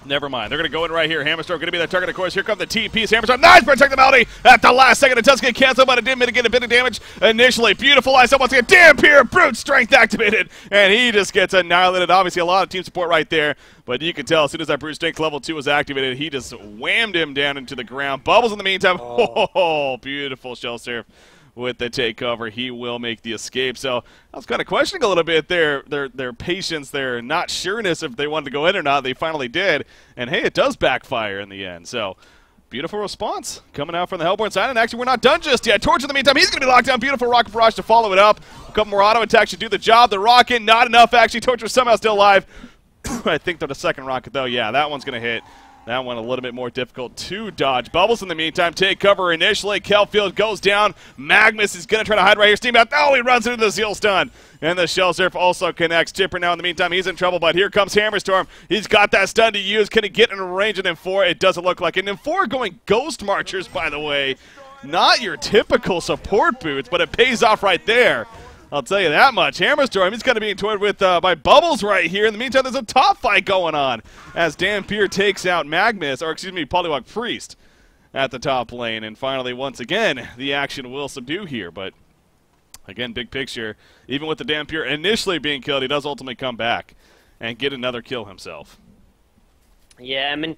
Never mind. They're going to go in right here. Hammerstorm going to be the target, of course. Here come the TPs. Hammerstorm, nice projectility at the last second. It does get canceled, but it did mitigate a bit of damage initially. Beautiful ice up once again. Dampier, brute strength activated, and he just gets annihilated. Obviously, a lot of team support right there, but you can tell as soon as that brute strength level 2 was activated, he just whammed him down into the ground. Bubbles in the meantime. Oh, beautiful shell surf. With the takeover, he will make the escape. So I was kind of questioning a little bit their patience, their not sureness if they wanted to go in or not. They finally did, and hey, it does backfire in the end. So beautiful response coming out from the Hellborn side. And actually, we're not done just yet. Torch in the meantime, he's going to be locked down. Beautiful rocket barrage to follow it up. A couple more auto attacks should do the job. The rocket, not enough actually. Torch was somehow still alive. I think they're the second rocket though. Yeah, that one's going to hit. That one a little bit more difficult to dodge. Bubbles in the meantime take cover initially. Kelfield goes down. Magnus is going to try to hide right here. Steam out. Oh, he runs into the seal stun. And the Shell Surf also connects. Chipper now in the meantime, he's in trouble, but here comes Hammerstorm. He's got that stun to use. Can he get in range of M4? It doesn't look like it. And M4 going Ghost Marchers, by the way. Not your typical support boots, but it pays off right there. I'll tell you that much. Hammerstorm, he's going to be toyed with by Bubbles right here. In the meantime, there's a top fight going on as Dampier takes out Magnus, or excuse me, Polywog Priest at the top lane. And finally, once again, the action will subdue here. But again, big picture, even with the Dampier initially being killed, he does ultimately come back and get another kill himself.
Yeah, I mean,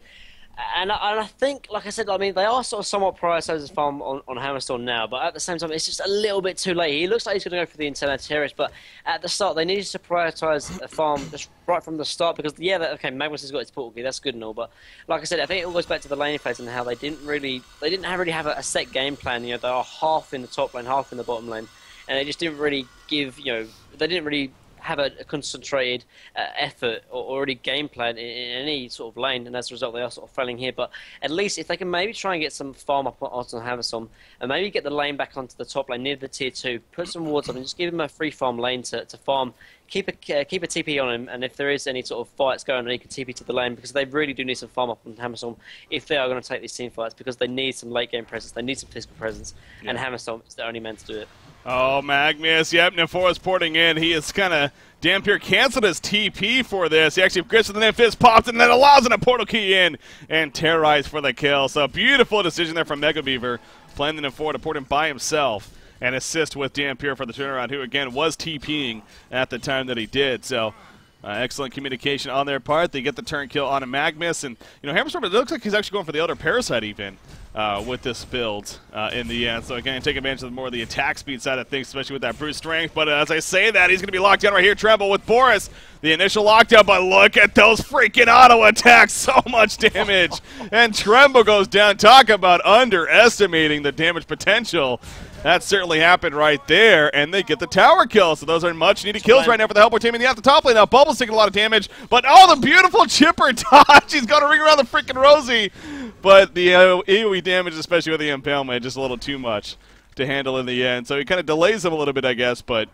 And I think, like I said, I mean, they are sort of somewhat prioritising his farm on Hammerstorm now, but at the same time, it's just a little bit too late. He looks like he's going to go for the internal terrace, but at the start, they needed to prioritise a farm just right from the start because, yeah, okay, Magnus has got his portal key, that's good and all, but like I said, I think it all goes back to the laning phase and how they didn't really have a set game plan. You know, they are half in the top lane, half in the bottom lane, and they just didn't really give, you know, they didn't really have a concentrated effort or already game plan in any sort of lane, and as a result they are sort of failing here. But at least if they can maybe try and get some farm up onto Hammerstorm and maybe get the lane back onto the top lane near the tier 2, put some wards up and just give him a free farm lane to farm, keep a TP on him, and if there is any sort of fights going on, he can TP to the lane because they really do need some farm up on Hammerstorm if they are going to take these team fights because they need some late game presence, they need some physical presence, and Hammerstorm is the only man to do it.
Oh, Magnus, yep, Nymphora's porting in. He is kind of, Dampier canceled his TP for this. He actually grits with the Nymph, pops, and then allows in a portal key in and terrorized for the kill. So beautiful decision there from Mega Beaver, playing the Nymphora to port him by himself and assist with Dampier for the turnaround, who again was TPing at the time that he did. So excellent communication on their part. They get the turn kill on a Magnus, and you know, Hammerstorm, it looks like he's actually going for the Elder Parasite even. With this build in the end. So again, take advantage of more of the attack speed side of things, especially with that brute strength. But as I say that, he's going to be locked down right here. Tremble with Boris. The initial lockdown, but look at those freaking auto attacks. So much damage. And Tremble goes down. Talk about underestimating the damage potential. That certainly happened right there, and they get the tower kill. So those are much-needed kills right now for the Hellboy team. And at the top lane now, Bubble's taking a lot of damage. But oh, the beautiful chipper dodge. He's got to ring around the freaking Rosie. But the AoE damage, especially with the impalement, just a little too much to handle in the end. So he kind of delays him a little bit, I guess, but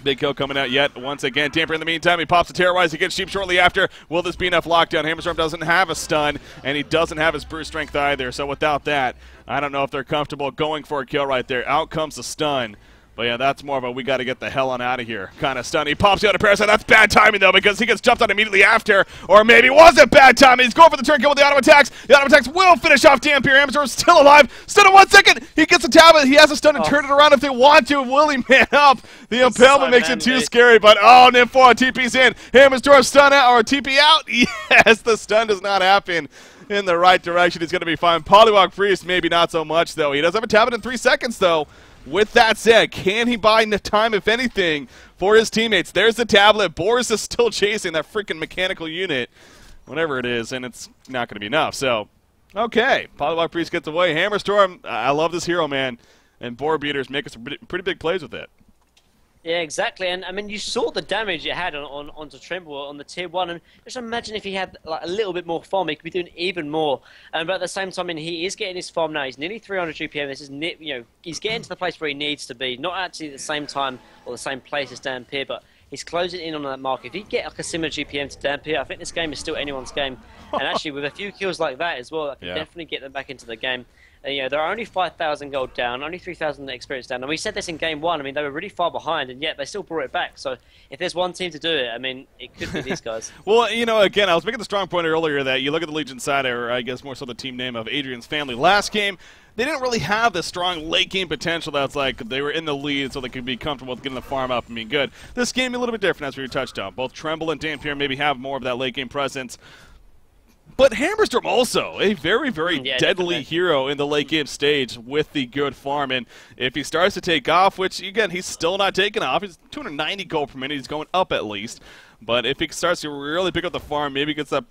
big kill coming out yet once again. Dampier in the meantime, he pops a Terrorize. He gets Sheep shortly after. Will this be enough lockdown? Hammerstorm doesn't have a stun, and he doesn't have his brute strength either. So without that, I don't know if they're comfortable going for a kill right there. Out comes the stun. But yeah, that's more of a we got to get the hell on out of here kind of stun. He pops out a Parasite. That's bad timing, though, because he gets jumped on immediately after. Or maybe it wasn't bad timing. He's going for the turn kill with the auto attacks. The auto attacks will finish off Dampier. Hammerstorm still alive. Stun in 1 second. He gets a tablet. He has a stun to turn it around if they want to. Will he man up? The impalement makes it too scary. But oh, Nymphoa TP's in. Hammerstorm stun out or TP out. Yes, the stun does not happen in the right direction. He's going to be fine. Polywalk Priest, maybe not so much, though. He does have a tablet in 3 seconds, though. With that said, can he buy time, if anything, for his teammates? There's the tablet. Boris is still chasing that freaking mechanical unit, whatever it is, and it's not going to be enough. So, okay, Polywalk Priest gets away. Hammerstorm, I love this hero, man, and Boar Beaters make us pretty big plays with it.
Yeah, exactly, and I mean, you saw the damage it had onto Tremble on the tier 1, and just imagine if he had like a little bit more farm, he could be doing even more. But at the same time, I mean, he is getting his farm now. He's nearly 300 GPM. This is, you know, he's getting to the place where he needs to be. Not actually at the same time or the same place as Dampier, but he's closing in on that mark. If he get like a similar GPM to Dampier, I think this game is still anyone's game. And actually, with a few kills like that as well, that can definitely get them back into the game. You know, they're only 5,000 gold down, only 3,000 experience down. And we said this in game 1. I mean, they were really far behind, and yet they still brought it back. So if there's one team to do it, I mean, it could be these guys.
Well, you know, again, I was making the strong point earlier that you look at the Legion side, or I guess more so the team name of Adrian's family. Last game, they didn't really have the strong late game potential that's like they were in the lead so they could be comfortable with getting the farm up and being good. This game a little bit different, as we touched on. Both Tremble and Dampier maybe have more of that late game presence. But Hammerstorm also a very, very deadly hero in the late game stage with the good farm. And if he starts to take off, which, again, he's still not taking off. He's 290 gold per minute. He's going up at least. But if he starts to really pick up the farm, maybe gets that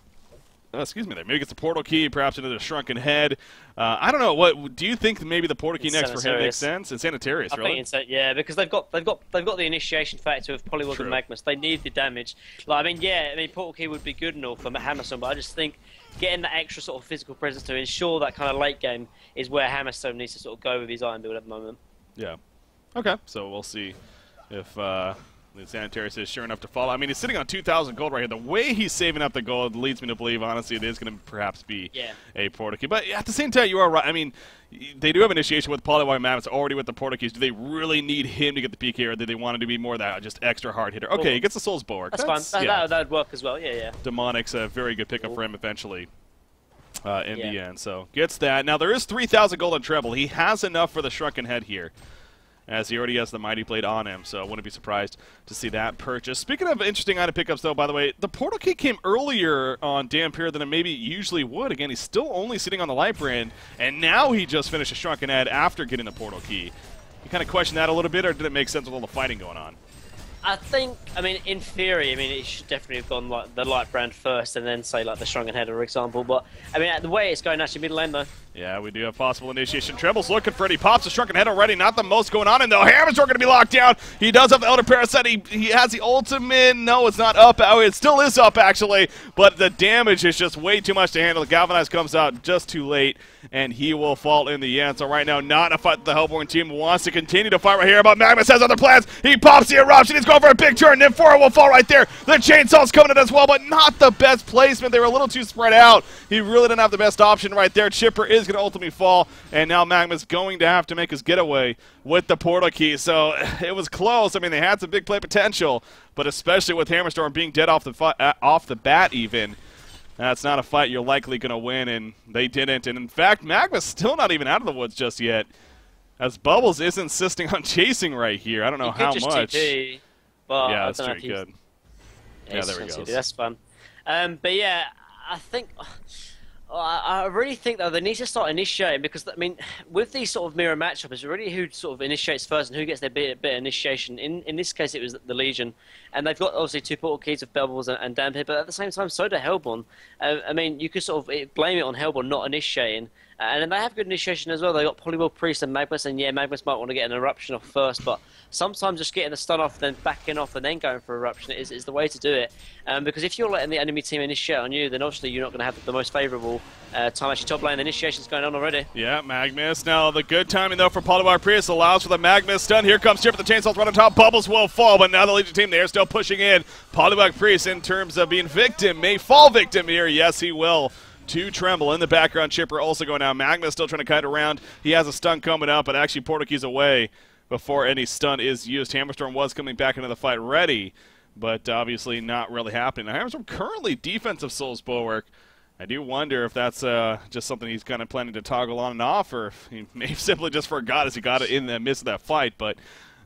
maybe gets the portal key, perhaps into the shrunken head. I don't know. What do you think? Maybe the portal key next for him makes sense. And Sanitarius, really?
I think yeah, because they've got the initiation factor of Polywog and Magnus. They need the damage. Like, I mean, portal key would be good and all for Hammerstorm, but I just think getting that extra sort of physical presence to ensure that kind of late game is where Hammerstorm needs to sort of go with his iron build at the moment.
Yeah. Okay. So we'll see if the Sanitarius is sure enough to follow. I mean, he's sitting on 2,000 gold right here. The way he's saving up the gold leads me to believe, honestly, it is going to perhaps be a portal key. But at the same time, you are right. I mean, they do have initiation with Polywog Mammoth's already with the portal keys. Do they really need him to get the PK, or do they want him to be more that just extra hard hitter? Okay, he gets the Soul's Bulwark.
That's fine. That would work as well. Yeah.
Demonic's a very good pickup for him eventually. In the end, so gets that. Now there is 3,000 gold on Tremble. He has enough for the Shrunken Head here. as he already has the Mighty Blade on him, so I wouldn't be surprised to see that purchase. Speaking of interesting item pickups, though, by the way, the Portal Key came earlier on Dampier than it maybe usually would. Again, he's still only sitting on the light brand, and now he just finished a Shrunken Head after getting the Portal Key. You kind of question that a little bit, or did it make sense with all the fighting going on?
I think, I mean, in theory, I mean, it should definitely have gone like the light brand first and then say like the Shrunken Head, for example. But I mean, the way it's going actually middle lane though. Yeah,
we do have possible initiation. Tremble's looking for it. He pops the Shrunken Head already. Not the most going on, and though Hammerstorm going to be locked down. He does have the Elder Parasite. He has the ultimate. No, it's not up. Oh, it still is up actually, but the damage is just way too much to handle. The Galvanize comes out just too late, and he will fall in the end. So right now, not a fight. The Hellborn team wants to continue to fight right here, but Magnus has other plans. He pops the eruption. He's going for a big turn. Nymphora will fall right there. The chainsaw's coming in as well, but not the best placement. They were a little too spread out. He really didn't have the best option right there. Chipper is going to ultimately fall, and now Magma's going to have to make his getaway with the Portal Key. So it was close. I mean, they had some big play potential, but especially with Hammerstorm being dead off the bat even, that's not a fight you're likely going to win, and they didn't. And in fact, Magma's still not even out of the woods just yet, as Bubbles is insisting on chasing right here. I don't know how much.
TP, but
yeah, that's pretty good.
Yeah, there we go. That's fun. But yeah, I think I really think though they need to start initiating, because I mean, with these sort of mirror matchups, it's really who sort of initiates first and who gets their bit of initiation. In this case, it was the Legion, and they've got obviously 2 Portal Keys of Bubbles and Dampier, but at the same time, so do Hellborn. I mean, you could sort of blame it on Hellborn not initiating. And then they have good initiation as well. They got Polywall Priest and Magnus, and yeah, Magnus might want to get an eruption off first, but sometimes just getting the stun off, then backing off, and then going for eruption is the way to do it. Because if you're letting the enemy team initiate on you, then obviously you're not going to have the most favourable time. Actually, top lane, the initiation's going on already.
Yeah, Magnus. Now, the good timing, though, for Polywall Priest allows for the Magnus stun. Here comes Chip with the chainsaws right on top. Bubbles will fall, but now the Legion team, they're still pushing in. Polywall Priest, in terms of being victim, may fall victim here. Yes, he will. To Tremble in the background. Chipper also going down. Magnus still trying to kite around. He has a stun coming up, but actually Portal Key's away before any stun is used. Hammerstorm was coming back into the fight ready, but obviously not really happening. Now, Hammerstorm currently defensive Souls Bulwark. I do wonder if that's just something he's kind of planning to toggle on and off, or if he may have simply just forgot as he got it in the midst of that fight, but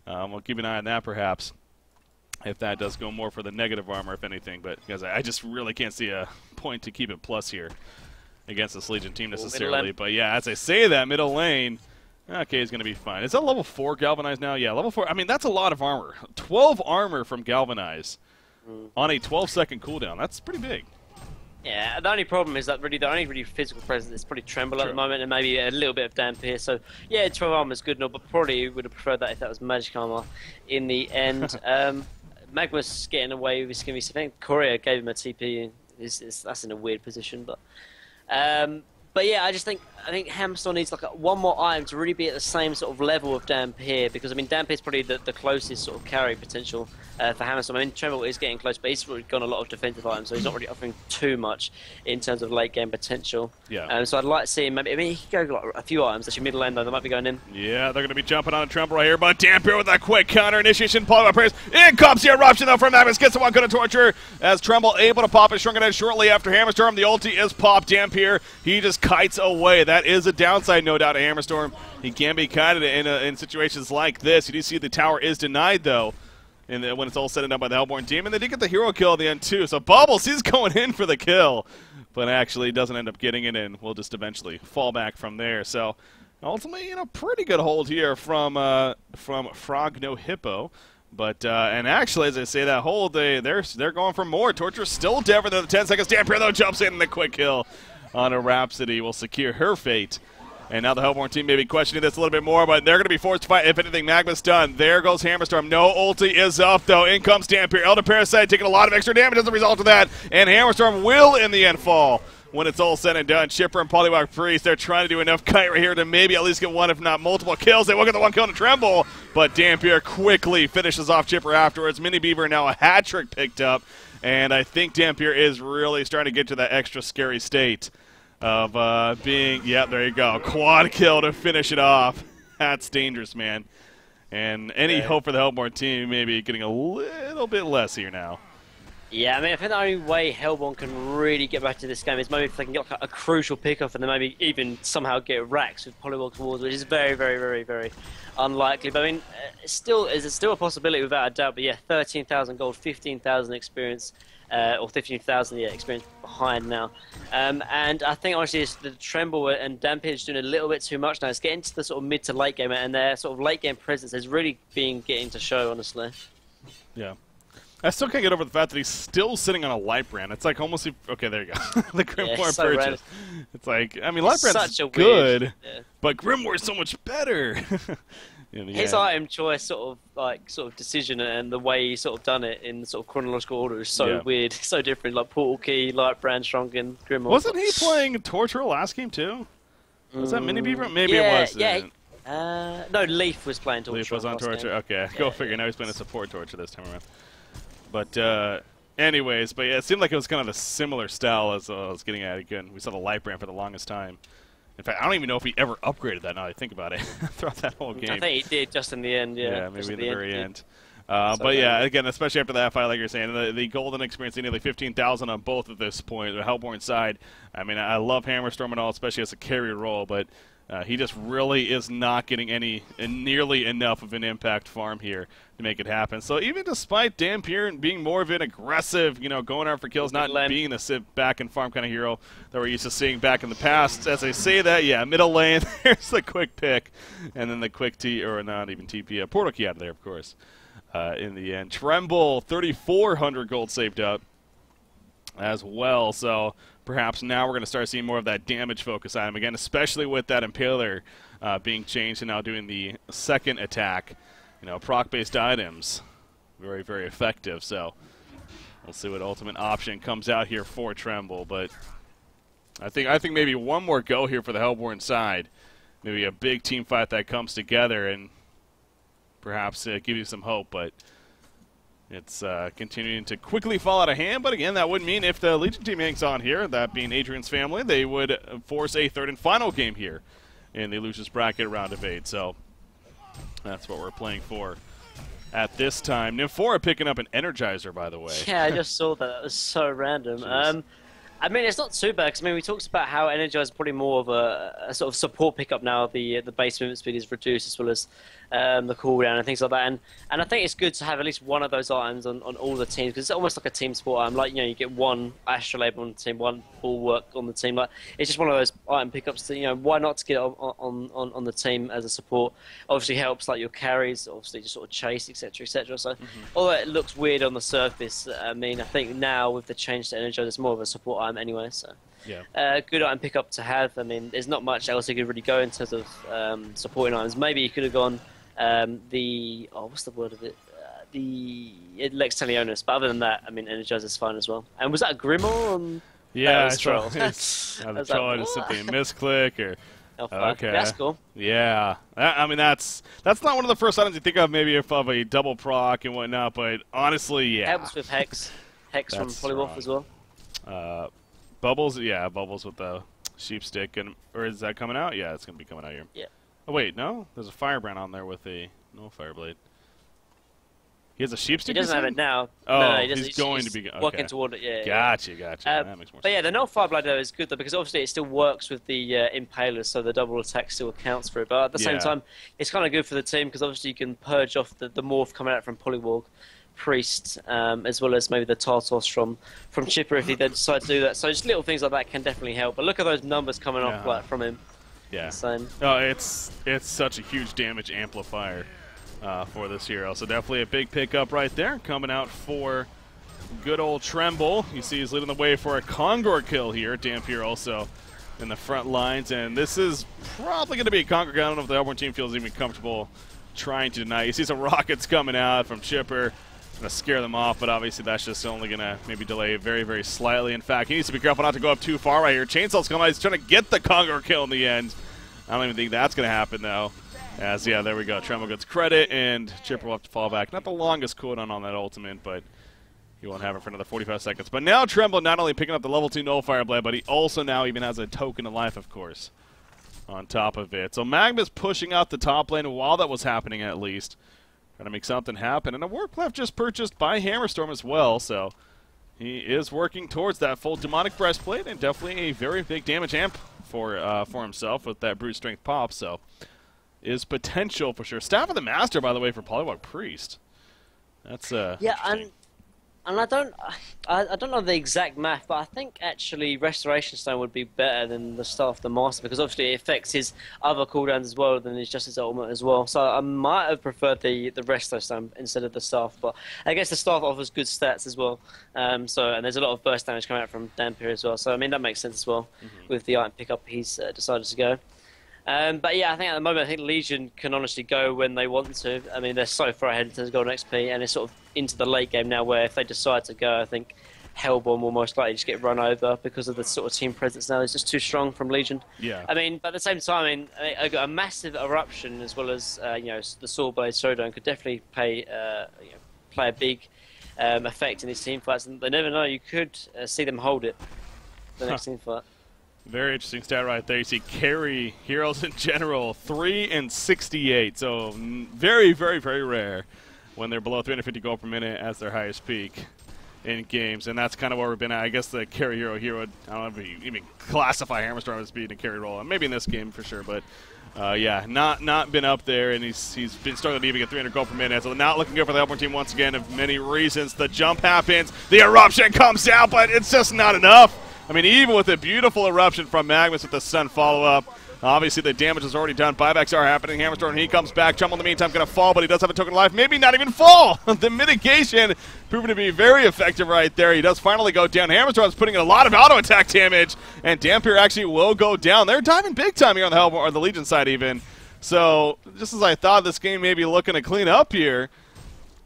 we'll keep an eye on that perhaps, if that does go more for the negative armor, if anything. But because I just really can't see a point to keep it plus here against this Legion team necessarily. But yeah, as I say that, middle lane, okay, he's going to be fine. Is that level 4 Galvanize now? Yeah, level 4. I mean, that's a lot of armor. 12 armor from Galvanize on a 12-second cooldown. That's pretty big.
Yeah, the only problem is that really the only really physical presence is probably Tremble at the moment, and maybe a little bit of Dampier. So yeah, 12 armor is good, but probably would have preferred that if that was magic armor in the end. Magnus getting away with his skirmishes. I think Courier gave him a TP. That's in a weird position, but yeah, I think Hammerstorm needs like one more item to really be at the same sort of level of Dampier, because I mean Dampier is probably the closest sort of carry potential for Hammerstorm. I mean Tremble is getting close, but he's really got a lot of defensive items, so he's not really offering too much in terms of late game potential.
Yeah.
So I'd like to see him maybe. I mean he could go like a few items. Actually middle lane though, they might be going in.
Yeah, they're going to be jumping on a Tremble right here, but Dampier with that quick counter initiation. Polywall Priest. In comes the eruption though from Magnus. Gets the one good torture as Tremble able to pop his Shrunken Head shortly after Hammerstorm. The ulti is popped. Dampier, he just kites away. That is a downside, no doubt, to Hammerstorm. He can be kited in situations like this. You do see the tower is denied, though, when it's all said and done by the Hellborn team. And they did get the hero kill at the end, too. So Bubbles, he's going in for the kill, but actually doesn't end up getting it in. We'll just eventually fall back from there. So ultimately, pretty good hold here from Frog No Hippo. But and actually, as I say that hold, they're going for more. Torture's still dead for the 10 seconds. Dampier, though, jumps in the quick kill on a Rhapsody will secure her fate. And now the Hellborn team may be questioning this a little bit more, but they're going to be forced to fight. If anything, Magma's done. There goes Hammerstorm. No ulti is up, though. In comes Dampier. Elder Parasite taking a lot of extra damage as a result of that. And Hammerstorm will, in the end, fall when it's all said and done. Chipper and Polywall Priest, they're trying to do enough kite right here to maybe at least get one, if not multiple kills. They will get the one kill to Tremble, but Dampier quickly finishes off Chipper afterwards. Mini Beaver now a hat trick picked up, and I think Dampier is really starting to get to that extra scary state of being, yeah, there you go, quad kill to finish it off. That's dangerous, man. And any hope for the Hellborn team maybe getting a little bit less here now.
Yeah, I mean, I think the only way Hellborn can really get back to this game is maybe if they can get like a crucial pick-off and then maybe even somehow get racks with Polywog's Wars, which is very, very, very, very unlikely. But I mean, it's still a possibility without a doubt. But yeah, 13,000 gold, 15,000 experience, or 15,000 experience behind now. And I think honestly, it's the Tremble and Dampier is doing a little bit too much now. It's getting to the sort of mid to late game, and their sort of late game presence has really been getting to show, honestly.
Yeah. I still can't get over the fact that he's still sitting on a light brand. It's like almost okay. There you go. The Grimoire
so
purchase.
random.
It's like I mean, light brand's good, but Grimoire's so much better.
His item choice sort of decision and the way he sort of done it in sort of chronological order is so weird, so different. Like Portal Key, Light Brand, Strongin, Grimoire.
Wasn't he playing Torture last game too? Was that Mini Beaver? Maybe it was.
Yeah. No, Leaf was playing Torture.
Leaf was on Torture. Okay, go figure. Now he's playing a support Torture this time around. But anyways, but yeah, it seemed like it was kind of a similar style as I was getting at. Again, we saw the light brand for the longest time. In fact, I don't even know if he ever upgraded that now that I think about it throughout that whole game.
I think he did just in the end, yeah.
Yeah, maybe in the very end. But yeah, again, especially after that fight, like you're saying, the golden experience, nearly 15,000 on both at this point, the Hellborn side. I mean, I love Hammerstorm and all, especially as a carry role, but he just really is not getting nearly enough of an impact farm here to make it happen. So even despite Dampier being more of an aggressive, going out for kills, not being the sit back and farm kind of hero that we're used to seeing back in the past, as I say that, yeah, middle lane, there's the quick pick, and then the quick T, or not even TP, portal key out of there, of course, in the end. Tremble, 3,400 gold saved up as well, so perhaps now we're going to start seeing more of that damage focus item again, especially with that Impaler being changed and now doing the second attack. Proc-based items, very, very effective. So we'll see what ultimate option comes out here for Tremble. But I think maybe one more go here for the Hellborn side. Maybe a big team fight that comes together and perhaps give you some hope. But it's continuing to quickly fall out of hand, but again, that would mean if the Legion team hangs on here, that being Adrian's family, they would force a third and final game here in the Lucius Bracket round of 8. So that's what we're playing for at this time. Nymphora picking up an Energizer, by the way.
Yeah, I just saw that. That was so random. I mean, it's not too bad, because, we talked about how Energizer is probably more of a sort of support pickup now. The base movement speed is reduced, as well as the cooldown and things like that. And I think it's good to have at least one of those items on all the teams, because it's almost like a team sport item. Like, you get one Astrolabe on the team, one Bulwark on the team. Like, it's just one of those item pickups that, why not to get it on the team as a support? Obviously helps, like, your carries, obviously just sort of chase, etc., etc. So, although it looks weird on the surface, I think now with the change to Energizer, it's more of a support item anyway, so yeah. Good item pickup to have. There's not much else you could really go in terms of supporting items. Maybe you could have gone what's the word of it? The Lex Talionis, but other than that, Energizer's fine as well. And was that a Grimoire?
Yeah, Troll. The Troll is simply a misclick or.
Okay, that's cool.
Yeah, that's not one of the first items you think of, maybe of a double proc and whatnot. But honestly, yeah,
helps with Hex from Polywolf as well.
Bubbles, yeah, Bubbles with the sheep stick, or is that coming out? Yeah, it's gonna be coming out here.
Yeah.
Oh wait, no, there's a Firebrand on there with a Fireblade. He has a sheep stick.
He doesn't have it now.
Oh,
no,
he's going to be
working toward it. Yeah.
Gotcha. That makes more sense.
But yeah, the null Fireblade though is good though, because obviously it still works with the Impaler, so the double attack still accounts for it. But at the same time, it's kind of good for the team because obviously you can purge off the morph coming out from Polywog, Priest, as well as maybe the Tartos from Chipper if he then decide to do that. So just little things like that can definitely help. But look at those numbers coming off from him.
Yeah.
Insane.
Oh, it's such a huge damage amplifier for this hero. So definitely a big pickup right there coming out for good old Tremble. You see he's leading the way for a Kongor kill here. Dampier also in the front lines, and this is probably going to be a Kongor kill. I don't know if the Hellborn team feels even comfortable trying to deny. You see some rockets coming out from Chipper. Going to scare them off, but obviously that's just only going to maybe delay very, very slightly. In fact, he needs to be careful not to go up too far right here. Chainsaw's coming out. He's trying to get the Kongor kill in the end. I don't even think that's going to happen, though. As, yeah, there we go. Tremble gets credit, and Chipper will have to fall back. Not the longest cooldown on that ultimate, but he won't have it for another 45 seconds. But now Tremble not only picking up the level 2 Nullifier Blade, but he also now even has a token of life, of course, on top of it. So Magma's pushing out the top lane while that was happening, at least. Trying to make something happen. And a Warclef just purchased by Hammerstorm as well, so He is working towards that full demonic breastplate, and definitely a very big damage amp for himself with that brute strength pop. So, is potential for sure. Staff of the Master, by the way, for Polywog Priest. That's
yeah, and I don't know the exact math, but I think actually Restoration Stone would be better than the Staff of the Master, because obviously it affects his other cooldowns as well than his just his ultimate as well. So I might have preferred the Resto Stone instead of the Staff, but I guess the Staff offers good stats as well. And there's a lot of burst damage coming out from Dampier as well. So I mean that makes sense as well with the item pickup he's decided to go. But yeah, I think at the moment, I think Legion can honestly go when they want to. I mean, they're so far ahead in terms of golden XP, and it's sort of into the late game now where if they decide to go, I think Hellborn will most likely just get run over because of the sort of team presence now. It's just too strong from Legion.
Yeah.
I mean, but at the same time, I got a massive eruption as well as the Swordblade Showdown could definitely play a big effect in these team fights, and they never know. You could see them hold it the next team fight.
Very interesting stat right there. You see carry heroes in general, 3 and 68. So very, very, very rare when they're below 350 gold per minute as their highest peak in games. And that's kind of where we've been at. I guess the carry hero, I don't know if you even classify Hammerstorm as being a carry role. Maybe in this game for sure, but yeah, not been up there, and he's been struggling to even get 300 gold per minute. So not looking good for the Hellborn team once again of many reasons. The jump happens, the eruption comes out, but it's just not enough. I mean, even with a beautiful eruption from Magnus with the stun follow-up, obviously the damage is already done. Buybacks are happening. Hammerstorm, he comes back. Tremble in the meantime going to fall, but he does have a token of life. Maybe not even fall. The mitigation proving to be very effective right there. He does finally go down. Hammerstorm's putting in a lot of auto-attack damage, and Dampier actually will go down. They're diving big time here on the Hellborn, or the Legion side even. So just as I thought this game may be looking to clean up here,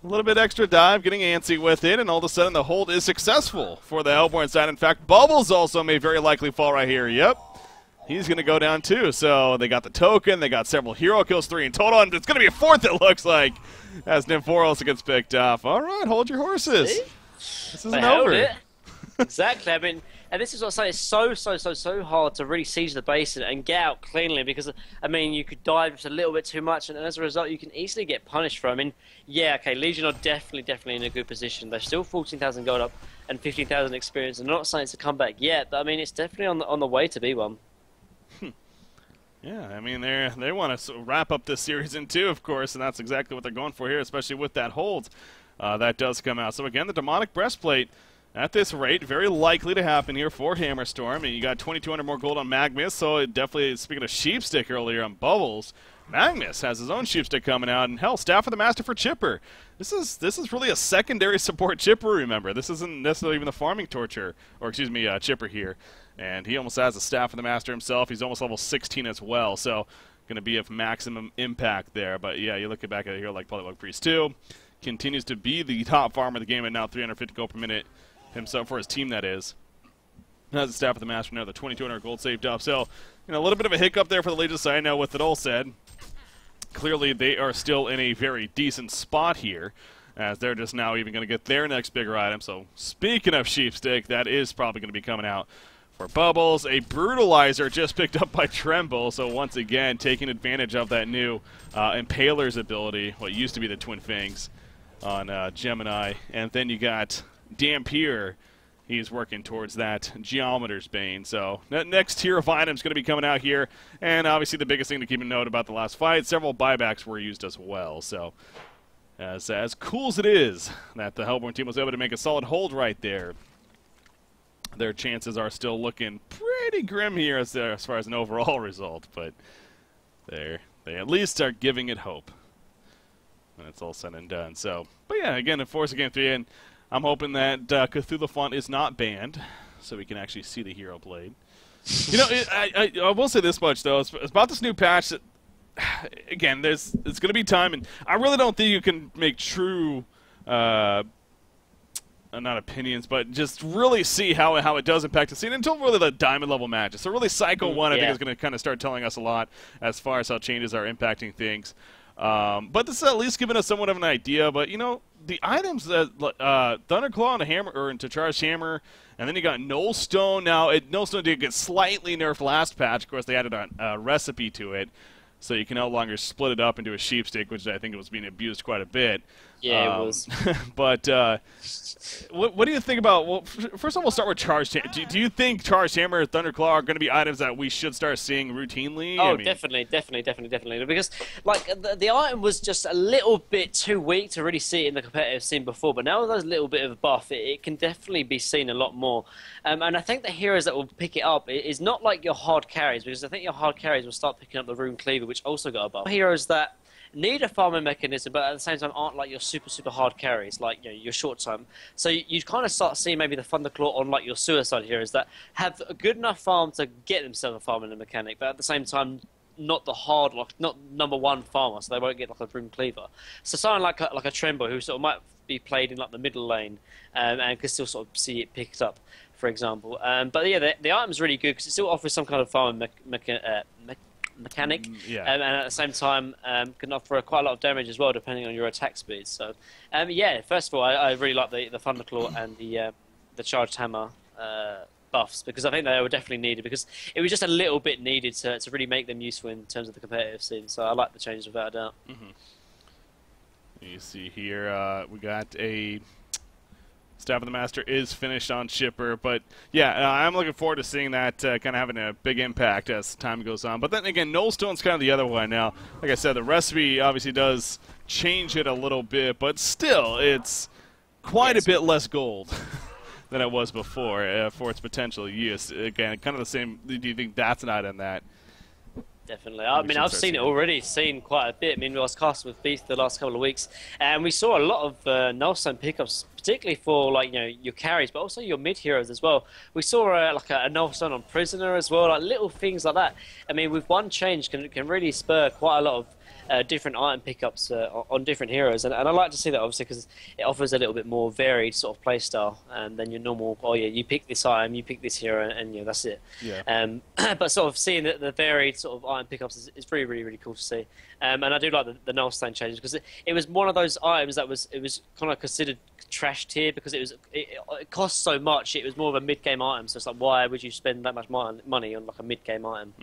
a little bit extra dive, getting antsy with it, and all of a sudden the hold is successful for the Hellborn side. In fact, Bubbles also may very likely fall right here. Yep, he's going to go down too. So they got the token, they got several hero kills, 3 in total, and it's going to be a 4th it looks like, as Nymphoros gets picked off. All right, hold your horses.
See?
This isn't over.
Exactly, I mean, and this is what I say, it's so hard to really siege the base and get out cleanly because, I mean, you could dive just a little bit too much and as a result you can easily get punished for it. I mean, yeah, okay, Legion are definitely in a good position. They're still 14,000 gold up and 15,000 experience and not starting to come back yet, but I mean, it's definitely on the way to be one.
Yeah, I mean, they want to wrap up this series in 2, of course, and that's exactly what they're going for here, especially with that hold. That does come out. So again, the demonic breastplate, at this rate, very likely to happen here for Hammerstorm. And you got 2,200 more gold on Magnus, so it definitely, speaking of Sheepstick earlier on Bubbles, Magnus has his own Sheepstick coming out, and hell, Staff of the Master for Chipper. This is really a secondary support Chipper, remember. This isn't necessarily even the farming torture, or excuse me, Chipper here. And he almost has a Staff of the Master himself. He's almost level 16 as well, so going to be of maximum impact there. But yeah, you look back at a hero like Polywog Priest 2, continues to be the top farmer of the game at now 350 gold per minute himself for his team, that is. Has a Staff of the Master now, the 2,200 gold saved up. So, a little bit of a hiccup there for the Legion side. Now, with it all said, clearly they are still in a very decent spot here, as they're just now even going to get their next bigger item. So, speaking of Sheepstick, that is probably going to be coming out for Bubbles. A Brutalizer just picked up by Tremble, so once again, taking advantage of that new Impaler's ability, what used to be the Twin Fangs on Gemini. And then you got Dampier, he's working towards that Geometer's Bane. So next tier of items going to be coming out here, and obviously the biggest thing to keep in note about the last fight, several buybacks were used as well. So as cool as it is that the Hellborn team was able to make a solid hold right there, their chances are still looking pretty grim here as far as an overall result, but they at least are giving it hope when it's all said and done. So, but yeah, again, in Force Game 3, and I'm hoping that Cthulhu font is not banned, so we can actually see the hero blade. I will say this much, though. It's about this new patch that, again, it's going to be time, and I really don't think you can make true, not opinions, but just really see how it does impact the scene until really the diamond level matches. So really Cycle 1, I think, is going to kind of start telling us a lot as far as how changes are impacting things. But this is at least giving us somewhat of an idea. But, the items that Thunderclaw and a hammer, or into Charged Hammer, and then you got Nullstone. Now, Nullstone did get slightly nerfed last patch. Of course, they added a recipe to it, so you can no longer split it up into a Sheepstick, which I think was being abused quite a bit.
Yeah, it was.
But what do you think about? Well, first of all, we'll start with Charged Hammer. Do you think Charged Hammer and Thunderclaw are going to be items that we should start seeing routinely?
Oh, I mean, definitely. Because like the item was just a little bit too weak to really see it in the competitive scene before, but now with those little bit of a buff, it can definitely be seen a lot more. And I think the heroes that will pick it up is not like your hard carries, because I think your hard carries will start picking up the Rune Cleaver, which also got a buff. Heroes that need a farming mechanism, but at the same time aren't like your super hard carries, like your short term. So you kind of start seeing maybe the Thunderclaw on like your suicide heroes that have a good enough farm to get themselves a farming mechanic, but at the same time not the hard, like not #1 farmer, so they won't get like a Rune Cleaver. So someone like a Tremble who sort of might be played in like the middle lane and can still sort of see it picked up, for example. But yeah, the item's really good because it still offers some kind of farming mechanic, and at the same time can offer quite a lot of damage as well, depending on your attack speed. So, yeah, first of all, I really like the Thunderclaw and the Charged Hammer buffs, because I think they were definitely needed, because it was just a little bit needed to really make them useful in terms of the competitive scene. So I like the changes without a doubt.
You see here, we got a Staff of the Master is finished on Chipper, but yeah, I'm looking forward to seeing that kind of having a big impact as time goes on. But then again, Nullstone's kind of the other one. Now, like I said, the recipe obviously does change it a little bit, but still, it's quite a bit less gold than it was before for its potential use. Again, kind of the same. Do you think that's an item that?
Definitely. I mean, I've seen it already, seen quite a bit. I mean, I was casting with Beast the last couple of weeks, and we saw a lot of Nullstone pickups, particularly for like your carries, but also your mid heroes as well. We saw like a Nullstone on Prisoner as well, like little things like that. I mean, with one change can really spur quite a lot of different item pickups on different heroes, and I like to see that obviously because it offers a little bit more varied sort of playstyle than your normal. Oh yeah, you pick this item, you pick this hero, and that's it.
Yeah.
But sort of seeing the varied sort of item pickups is really cool to see. And I do like the Nullstone changes, because it was one of those items that was kind of considered trash tier because it costs so much. It was more of a mid game item, so it's like, why would you spend that much money on like a mid game item?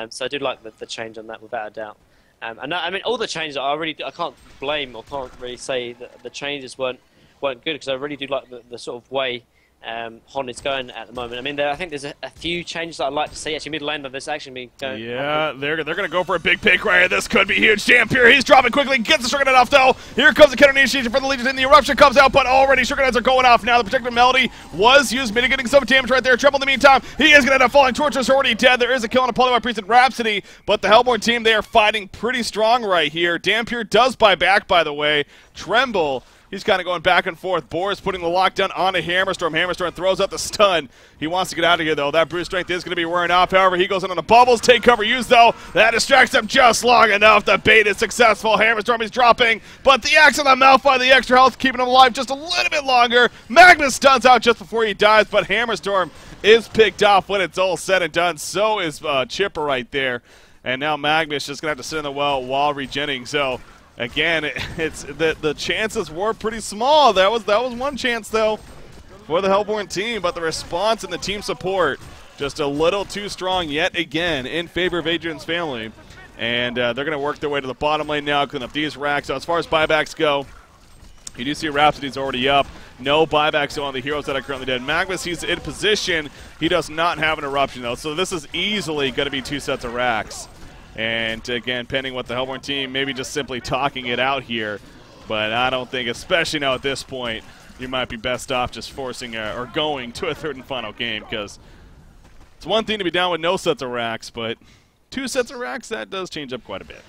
So I do like the change on that without a doubt. And I mean, all the changes, I can't blame or can't really say that the changes weren't good, because I really do like the sort of way Hon is going at the moment. I mean, I think there's a few changes that I'd like to see. Actually, mid lane, there's actually been going.
Yeah, they're going to go for a big pick right here. This could be huge. Dampier, he's dropping quickly, gets the Sugar off though. Here comes the counter initiation for the Legion, and the eruption comes out, but already Sugar are going off now. The protective melody was used, mitigating some damage right there. Tremble in the meantime, he is going to end up falling. Torture's already dead. There is a kill on a Polymorph Priest and Rhapsody, but the Hellborn team, they are fighting pretty strong right here. Dampier does buy back, by the way. Tremble, he's kind of going back and forth. Boris putting the lockdown on a Hammerstorm. Hammerstorm throws out the stun. He wants to get out of here, though. That brute strength is going to be wearing off. However, he goes in on the bubbles. Take cover used, though. That distracts him just long enough. The bait is successful. Hammerstorm is dropping, but the axe on the mouth by the extra health, keeping him alive just a little bit longer. Magnus stuns out just before he dies, but Hammerstorm is picked off when it's all said and done. So is Chipper right there. And now Magnus just going to have to sit in the well while regenning. So again, it's the chances were pretty small. That was one chance though for the Hellborn team, but the response and the team support just a little too strong yet again in favor of Adrian's family. And they're going to work their way to the bottom lane now, clean up these racks. So as far as buybacks go, you do see Rhapsody's already up. No buybacks on the heroes that are currently dead. Magnus, he's in position. He does not have an eruption though, so this is easily going to be 2 sets of racks. And again, pending what the Hellborn team, maybe just simply talking it out here. But I don't think, especially now at this point, you might be best off just forcing or going to a third and final game, because it's one thing to be down with no sets of racks, but 2 sets of racks, that does change up quite a bit.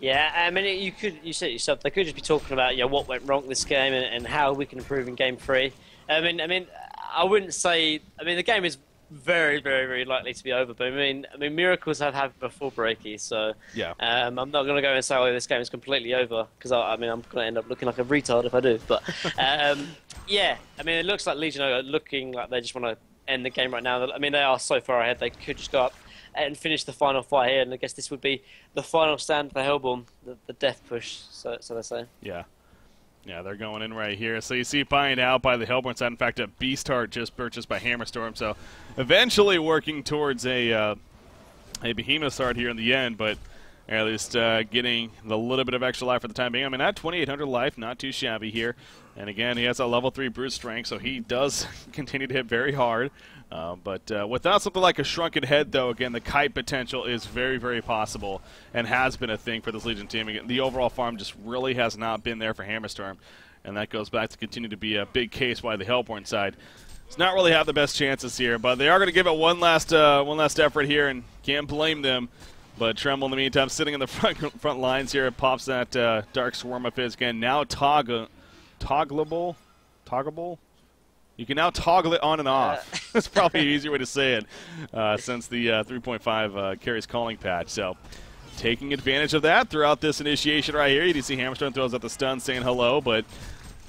Yeah, I mean, you said it yourself, they could just be talking about what went wrong this game and how we can improve in game 3. I mean, I wouldn't say. I mean, the game is very likely to be over. But I mean, miracles have happened before breaky, so
yeah.
I'm not going to go and say, oh, this game is completely over, because I mean, I'm going to end up looking like a retard if I do. But yeah, I mean, it looks like Legion are looking like they just want to end the game right now. I mean, they are so far ahead, they could just go up and finish the final fight here, and I guess this would be the final stand for Hellborn, the death push, so they say.
Yeah. Yeah, they're going in right here. So you see buying out by the Hellborn side. In fact, a Beast Heart just purchased by Hammerstorm. So eventually working towards a Behemoth Heart here in the end. But at least getting the little bit of extra life for the time being. I mean, at 2,800 life, not too shabby here. And again, he has a level 3 brute strength, so he does continue to hit very hard. But without something like a shrunken head, though, again, the kite potential is very, very possible and has been a thing for this Legion team. Again, the overall farm just really has not been there for Hammerstorm, and that goes back to continue to be a big case why the Hellborn side does not really have the best chances here. But they are going to give it one last effort here, and can't blame them. But Tremble, in the meantime, sitting in the front lines here, pops that Dark Swarm of his. Again, now toggleable. You can now toggle it on and off. That's probably an easier way to say it since the 3.5 carries calling patch. So taking advantage of that throughout this initiation right here. You can see Hammerstorm throws out the stun saying hello, but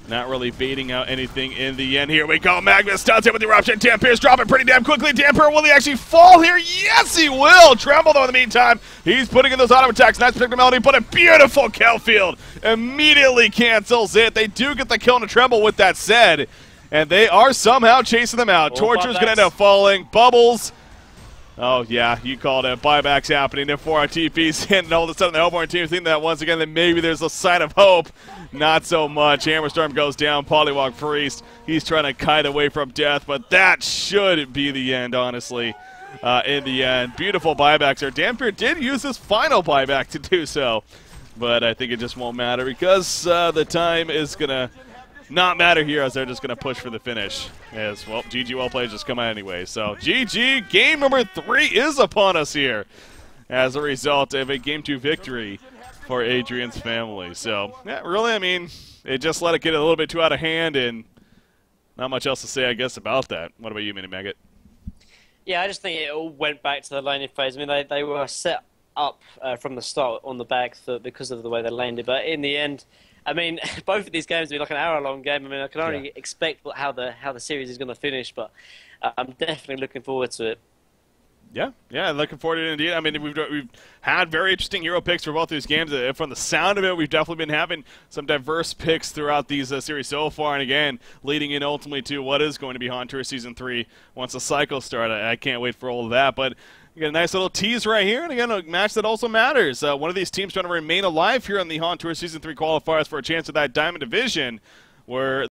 not really baiting out anything in the end. Here we go. Magnus stuns it with the eruption. Dampier's dropping pretty damn quickly. Dampier, will he actually fall here? Yes, he will. Tremble, though, in the meantime, he's putting in those auto attacks. Nice particular melody, but a beautiful kill field immediately cancels it. They do get the kill to Tremble with that said, and they are somehow chasing them out. Torture's going to end up falling. Bubbles. Oh, yeah, you called it. Buybacks happening to 4 TPs, and all of a sudden the Hellborn team think that once again that maybe there's a sign of hope. Not so much. Hammerstorm goes down. Polywog Priest, he's trying to kite away from death, but that should be the end, honestly, in the end. Beautiful buybacks there. Dampier did use his final buyback to do so, but I think it just won't matter because the time is going to not matter here as they're just going to push for the finish. As, well, GG well played just come out anyway. So GG, game number 3 is upon us here as a result of a Game 2 victory for Adrian's family. So, yeah, really, I mean, they just let it get a little bit too out of hand, and not much else to say, I guess, about that. What about you, Mini Maggot?
Yeah, I just think it all went back to the laning phase. I mean, they were set up from the start on the back because of the way they landed, but in the end, I mean, both of these games will be like an hour-long game. I mean, I can only expect how the series is going to finish, but I'm definitely looking forward to it.
Yeah, looking forward to it indeed. I mean, we've had very interesting hero picks for both these games. From the sound of it, we've definitely been having some diverse picks throughout these series so far, and again, leading in ultimately to what is going to be Haunter Season 3 once the cycle starts. I can't wait for all of that, but you get a nice little tease right here, and again, a match that also matters. One of these teams trying to remain alive here on the Haunter Season 3 qualifiers for a chance at that Diamond Division, where